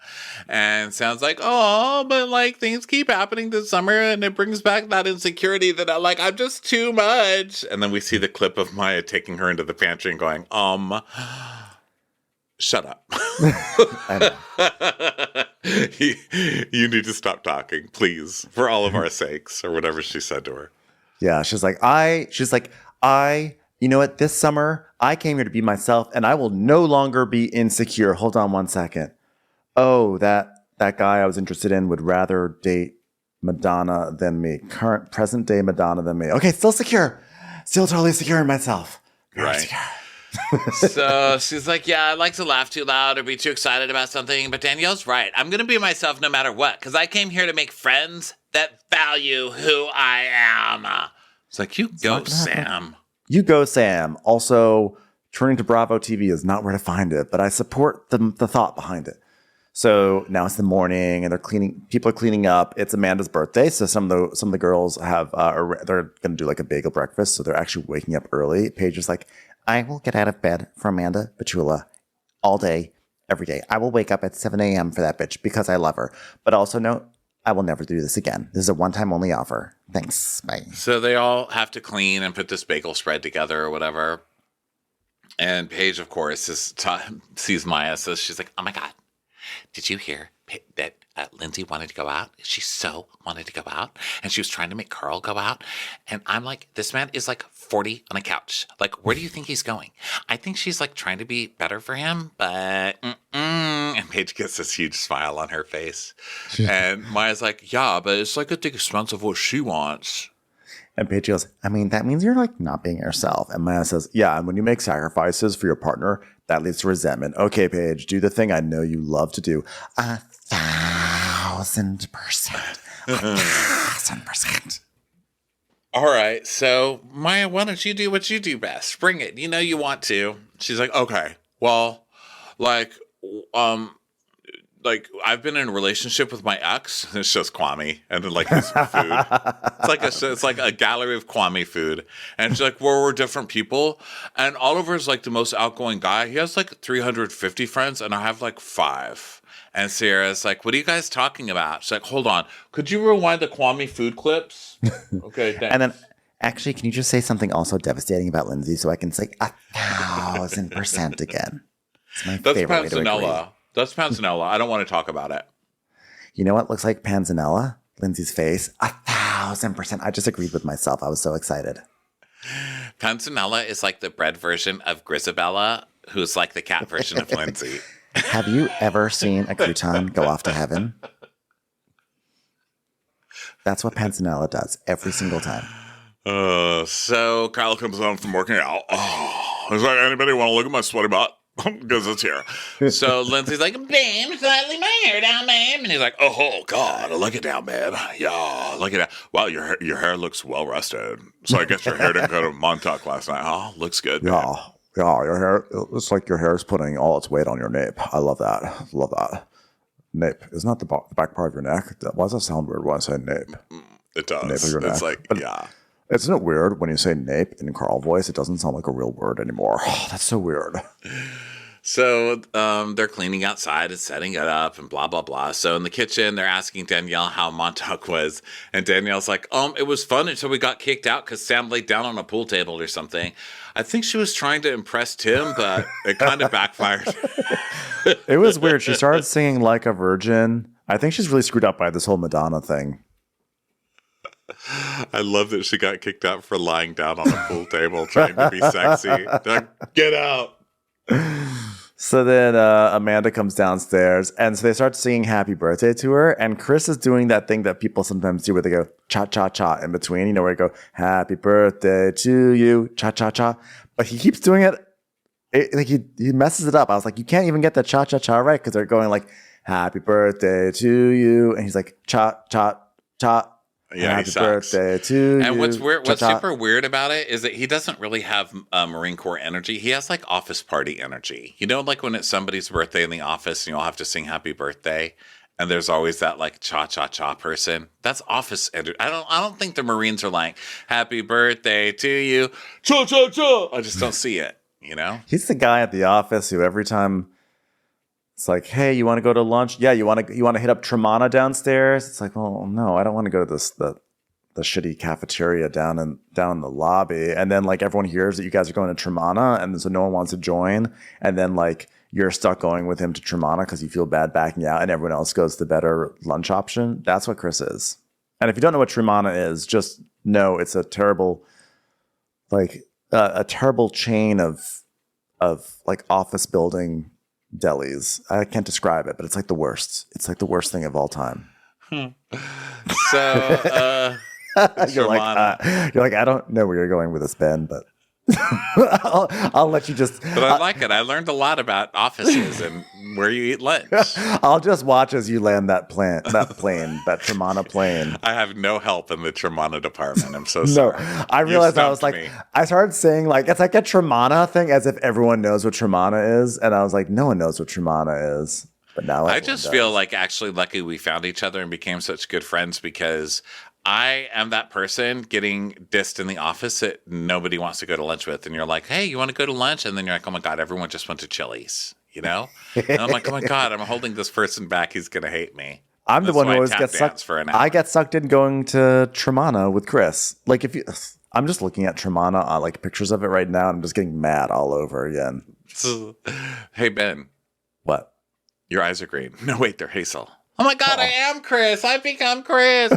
And sounds like, "Oh, but like things keep happening this summer and it brings back that insecurity that I'm just too much." And then we see the clip of Maya taking her into the pantry and going, "Shut up." I know. You need to stop talking, please, for all of our sakes, or whatever she said to her. Yeah, she's like, you know what? This summer, I came here to be myself, and I will no longer be insecure. Hold on one second. Oh, that guy I was interested in would rather date Madonna than me. Present day Madonna than me. Okay, still secure. Still totally secure in myself. Very Right. secure. So she's like, "Yeah, I like to laugh too loud or be too excited about something, but Danielle's right. I'm going to be myself no matter what, because I came here to make friends that value who I am." It's like, you go, Sam. You go, Sam. Also, turning to Bravo TV is not where to find it, but I support the thought behind it. So now it's the morning, and people are cleaning up. It's Amanda's birthday, so some of the girls have they're going to do like a bagel breakfast, so they're actually waking up early. Paige is like, "I will get out of bed for Amanda Petula all day, every day. I will wake up at 7 a.m. for that bitch because I love her. But also note, I will never do this again. This is a one-time only offer. Thanks. Bye." So they all have to clean and put this bagel spread together or whatever. And Paige, of course, sees Maya, so she's like, "Oh my God, did you hear that Lindsay wanted to go out? She so wanted to go out. And she was trying to make Carl go out." And I'm like, this man is like 40 on a couch. Like, where do you think he's going? I think she's like trying to be better for him, but And Paige gets this huge smile on her face. And Maya's like, "Yeah, but it's like at the expense of what she wants." And Paige goes, "I mean, that means you're like not being yourself." And Maya says, "Yeah, and when you make sacrifices for your partner, that leads to resentment." Okay, Paige, do the thing I know you love to do. 1,000%. 1,000%. All right, so Maya, why don't you do what you do best? Bring it. You know you want to. She's like, "Okay, well, like I've been in a relationship with my ex." It's just Kwame, and then like his food. It's like a gallery of Kwame food, and she's like, "We're different people." And Oliver's like the most outgoing guy. He has like 350 friends, and I have like 5. And Sierra's like, "What are you guys talking about?" She's like, "Hold on, could you rewind the Kwame food clips?" Okay, thanks. And then, actually, can you just say something also devastating about Lindsay so I can say 1,000% again? It's my That's favorite way to agree. Panzanella. That's panzanella. I don't want to talk about it. You know what looks like panzanella? Lindsay's face. 1,000%. I just agreed with myself. I was so excited. Panzanella is like the bread version of Grisabella, who's like the cat version of Lindsay. Have you ever seen a crouton go off to heaven? That's what panzanella does every single time. So Kyle comes home from working out. Oh, is there anybody want to look at my sweaty butt? Because it's here. So Lindsay's like, babe, slightly my hair down, babe. And he's like, oh, God, look it down, babe. Yeah, look at that. Wow, your hair looks well rested. So I guess your hair didn't go to Montauk last night. Oh, looks good. Babe. Yeah, your hair, it's like your hair is putting all its weight on your nape. I love that. Love that. Nape. Isn't that the back part of your neck? Why does that sound weird when I say nape? It does. Nape of your It's neck. like, But yeah. Isn't it weird when you say nape in Carl voice? It doesn't sound like a real word anymore. Oh, that's so weird. So they're cleaning outside and setting it up and blah, blah, blah. So in the kitchen, they're asking Danielle how Montauk was. And Danielle's like, it was fun until we got kicked out because Sam laid down on a pool table or something. I think she was trying to impress Tim, but it kind of backfired. It was weird. She started singing Like a Virgin. I think she's really screwed up by this whole Madonna thing. I love that she got kicked out for lying down on a pool table trying to be sexy. They're like, get out. So then Amanda comes downstairs, and so they start singing Happy Birthday to her, and Chris is doing that thing that people sometimes do where they go cha-cha-cha in between, where they go, Happy Birthday to you, cha-cha-cha. But he keeps doing it, like he messes it up. I was like, you can't even get the cha-cha-cha right, because they're going like, Happy Birthday to you, and he's like, cha-cha-cha. Yeah, Happy birthday to you. And what's super weird about it is that he doesn't really have Marine Corps energy. He has like office party energy. You know, like when it's somebody's birthday in the office and you all have to sing happy birthday, and there's always that like cha-cha-cha person. That's office energy. I don't think the Marines are like, happy birthday to you, cha-cha-cha. I just don't see it, you know? He's the guy at the office who every time it's like, hey, you want to go to lunch? Yeah, you want to hit up Tremana downstairs? It's like, well, no, I don't want to go to the shitty cafeteria down in the lobby. And then like everyone hears that you guys are going to Tremana, and so no one wants to join. And then like you're stuck going with him to Tremana because you feel bad backing out, and everyone else goes to the better lunch option. That's what Chris is. And if you don't know what Tremana is, just know it's a terrible, like a terrible chain of like office building delis. I can't describe it, but it's like the worst. It's like the worst thing of all time. So you're like, I don't know where you're going with this, Ben, but I'll let you just. But I like it. I learned a lot about offices and where you eat lunch. I'll just watch as you land that Tremana plane. I have no help in the Tremana department. I'm so sorry. No, I realized I was like, I started saying like, it's like a Tremana thing as if everyone knows what Tremana is. And I was like, no one knows what Tremana is. But now I just feel like actually lucky we found each other and became such good friends, because I am that person getting dissed in the office that nobody wants to go to lunch with. And you're like, hey, you want to go to lunch? And then you're like, oh my God, everyone just went to Chili's, you know? And I'm like, oh my God, I'm holding this person back. He's going to hate me. I'm the one who always gets sucked. I get sucked in going to Tremana with Chris. Like I'm just looking at Tremana, like pictures of it right now, and I'm just getting mad all over again. Hey, Ben. What? Your eyes are green. No, wait, they're hazel. Oh my God, I am Chris. I've become Chris.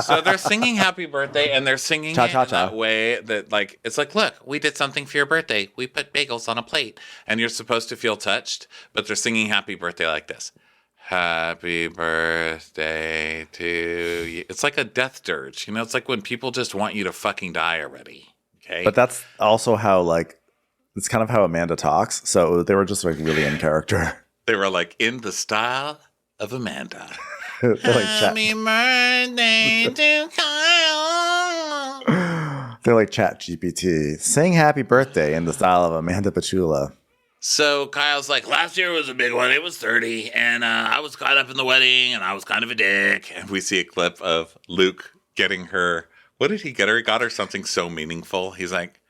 So they're singing happy birthday, and they're singing it in that way that, like, it's like, look, we did something for your birthday. We put bagels on a plate. And you're supposed to feel touched, but they're singing happy birthday like this. Happy birthday to you. It's like a death dirge. You know, it's like when people just want you to fucking die already. Okay. But that's also how, like, it's kind of how Amanda talks. So they were just, like, really in character. They were, like, in the style of Amanda. Happy birthday to Kyle. They're like Chat GPT. Sing happy birthday in the style of Amanda Pachula. So Kyle's like, last year was a big one. It was 30. And I was caught up in the wedding, and I was kind of a dick. And we see a clip of Luke getting her. What did he get her? He got her something so meaningful. He's like,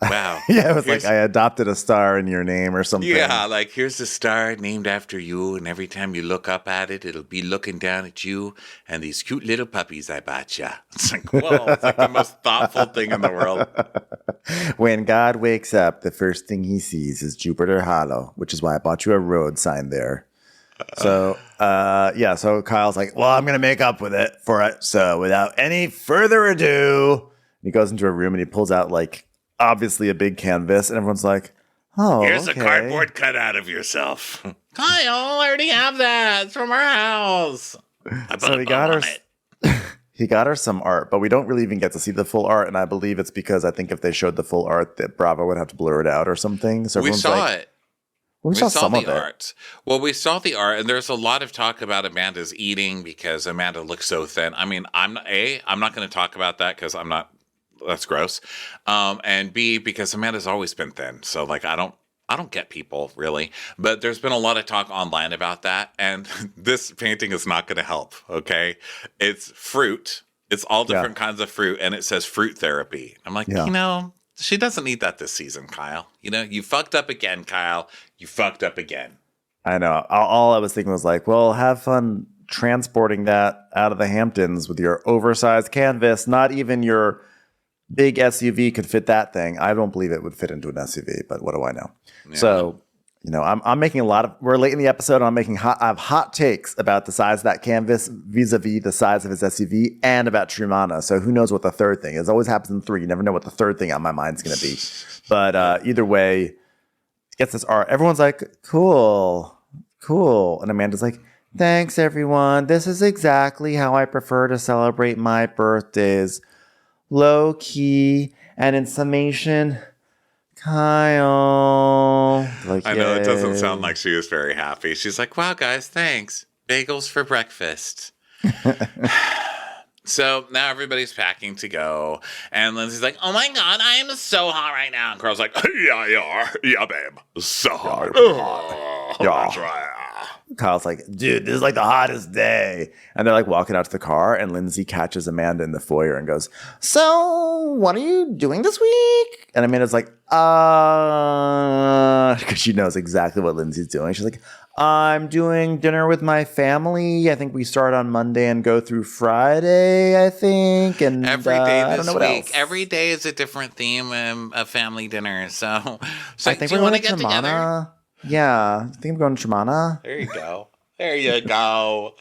Wow. Yeah, it was like I adopted a star in your name or something. Yeah, like here's a star named after you, and every time you look up at it, it'll be looking down at you and these cute little puppies I bought you. It's like, whoa, it's like the most thoughtful thing in the world. When God wakes up, the first thing he sees is Jupiter Hollow, which is why I bought you a road sign there. So, so Kyle's like, well, I'm going to make up with it for it. So without any further ado, he goes into a room and he pulls out like obviously a big canvas and everyone's like, oh, Here's okay. a cardboard cutout of yourself. Kyle, I already have that. It's from our house. So he got her, he got her some art, but we don't really even get to see the full art. And I believe it's because I think if they showed the full art that Bravo would have to blur it out or something. So we saw like, it. We saw some the of art. Well, we saw the art, and there's a lot of talk about Amanda's eating because Amanda looks so thin. I mean, I'm not going to talk about that because I'm not. That's gross. And B, because Amanda's always been thin, so like I don't get people really. But there's been a lot of talk online about that, and this painting is not going to help. Okay, it's fruit. It's all different kinds of fruit, and it says fruit therapy. I'm like, she doesn't need that this season, Kyle. You fucked up again, Kyle. You fucked up again. I know. All I was thinking was like, well, have fun transporting that out of the Hamptons with your oversized canvas. Not even your big SUV could fit that thing. I don't believe it would fit into an SUV, but what do I know? Yeah. So, I'm making we're late in the episode. And I have hot takes about the size of that canvas vis-a-vis the size of his SUV and about Trumana. So who knows what the third thing is? It always happens in 3. You never know what the third thing on my mind is going to be. But either way, gets this art. Everyone's like, cool. And Amanda's like, thanks, everyone. This is exactly how I prefer to celebrate my birthdays. Low key. And in summation, Kyle. Like, I know, it doesn't sound like she was very happy. She's like, wow, guys, thanks. Bagels for breakfast. So now everybody's packing to go. And Lindsay's like, oh my God, I am so hot right now. And Carl's like, yeah, you are. Yeah, babe. So hot. That's right. Kyle's like, dude, this is like the hottest day. And they're like walking out to the car. And Lindsay catches Amanda in the foyer and goes, so what are you doing this week? And Amanda's like, because she knows exactly what Lindsay's doing. She's like, I'm doing dinner with my family. I think we start on Monday and go through Friday, I think. And every day I this don't know what week. else. Every day is a different theme of family dinner. So I think we're going to get together? Yeah. I think I'm going to Trumana. There you go. There you go.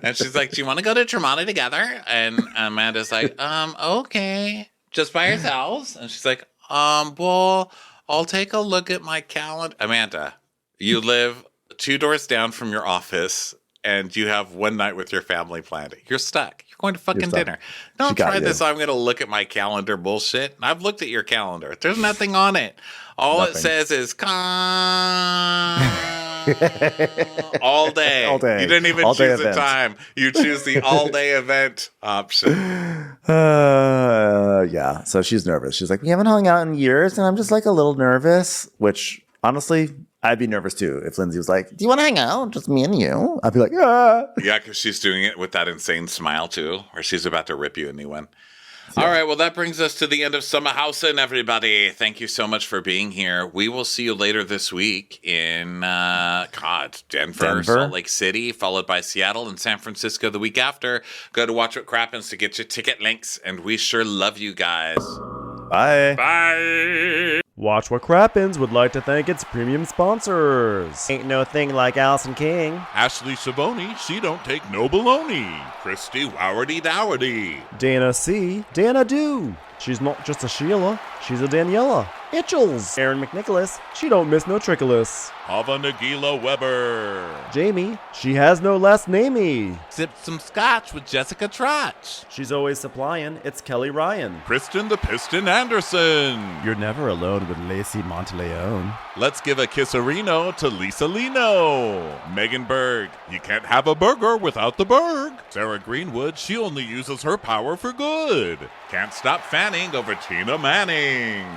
And she's like, do you want to go to Trumana together? And Amanda's like, okay. Just by yourselves? And she's like, well, I'll take a look at my calendar. Amanda, you live 2 doors down from your office and you have one night with your family planned. You're stuck. You're going to fucking dinner. Don't try this. I'm going to look at my calendar bullshit. I've looked at your calendar. There's nothing on it. All it says is all day. All day. You didn't even All day choose the event. time. You choose the all day event option. Yeah. So she's nervous. She's like, we haven't hung out in years, and I'm just like a little nervous, which honestly, I'd be nervous too if Lindsay was like, Do you want to hang out? Just me and you? I'd be like, ah. Yeah, because she's doing it with that insane smile too, or she's about to rip you a new one. Yeah. All right, well, that brings us to the end of Summerhausen, everybody. Thank you so much for being here. We will see you later this week in, Denver, Salt Lake City, followed by Seattle and San Francisco the week after. Go to Watch What Crappens to get your ticket links, and we sure love you guys. Bye. Bye. Watch What Crappens would like to thank its premium sponsors. Ain't no thing like Allison King. Ashley Savoni, she don't take no baloney. Christy Wowardy Dowardy. Dana C. Dana Do. She's not just a Sheila, she's a Daniela. Itchels. Aaron McNicholas. She don't miss no trickolas. Hava Nagila Weber. Jamie. She has no last namey. Sipped some scotch with Jessica Trotch. She's always supplying. It's Kelly Ryan. Kristen the Piston Anderson. You're never alone with Lacey Monteleone. Let's give a kisserino to Lisa Lino. Megan Berg. You can't have a burger without the Berg. Sarah Greenwood. She only uses her power for good. Can't stop fanning over Tina Manning.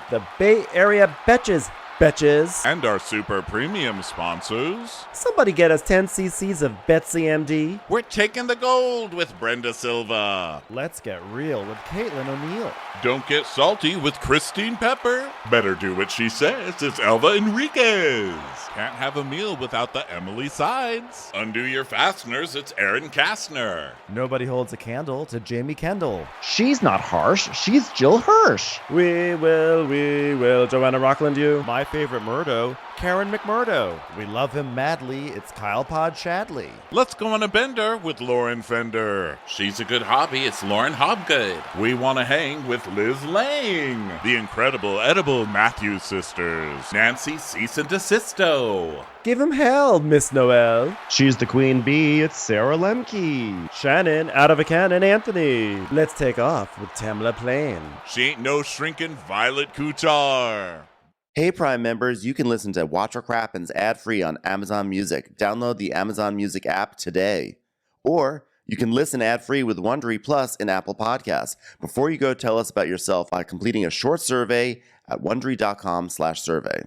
The Bay Area Betches. Betches. And our super premium sponsors. Somebody get us 10 cc's of Betsy MD. We're taking the gold with Brenda Silva. Let's get real with Caitlin O'Neill. Don't get salty with Christine Pepper. Better do what she says. It's Elva Enriquez. Can't have a meal without the Emily Sides. Undo your fasteners. It's Aaron Kastner. Nobody holds a candle to Jamie Kendall. She's not harsh. She's Jill Hirsch. We will. Joanna Rockland, you. My favorite Murdo, Karen McMurdo. We love him madly. It's Kyle Pod Shadley. Let's go on a bender with Lauren Fender. She's a good hobby. It's Lauren Hobgood. We want to hang with Liz Lang. The incredible edible Matthews sisters. Nancy Cease and Desisto. Give him hell, Miss Noel. She's the queen bee. It's Sarah Lemke. Shannon, out of a cannon, Anthony. Let's take off with Tamla Plain. She ain't no shrinking Violet Kuchar. Hey Prime members, you can listen to Watch What Crappens ad-free on Amazon Music. Download the Amazon Music app today. Or you can listen ad-free with Wondery Plus in Apple Podcasts. Before you go, tell us about yourself by completing a short survey at Wondery.com/survey.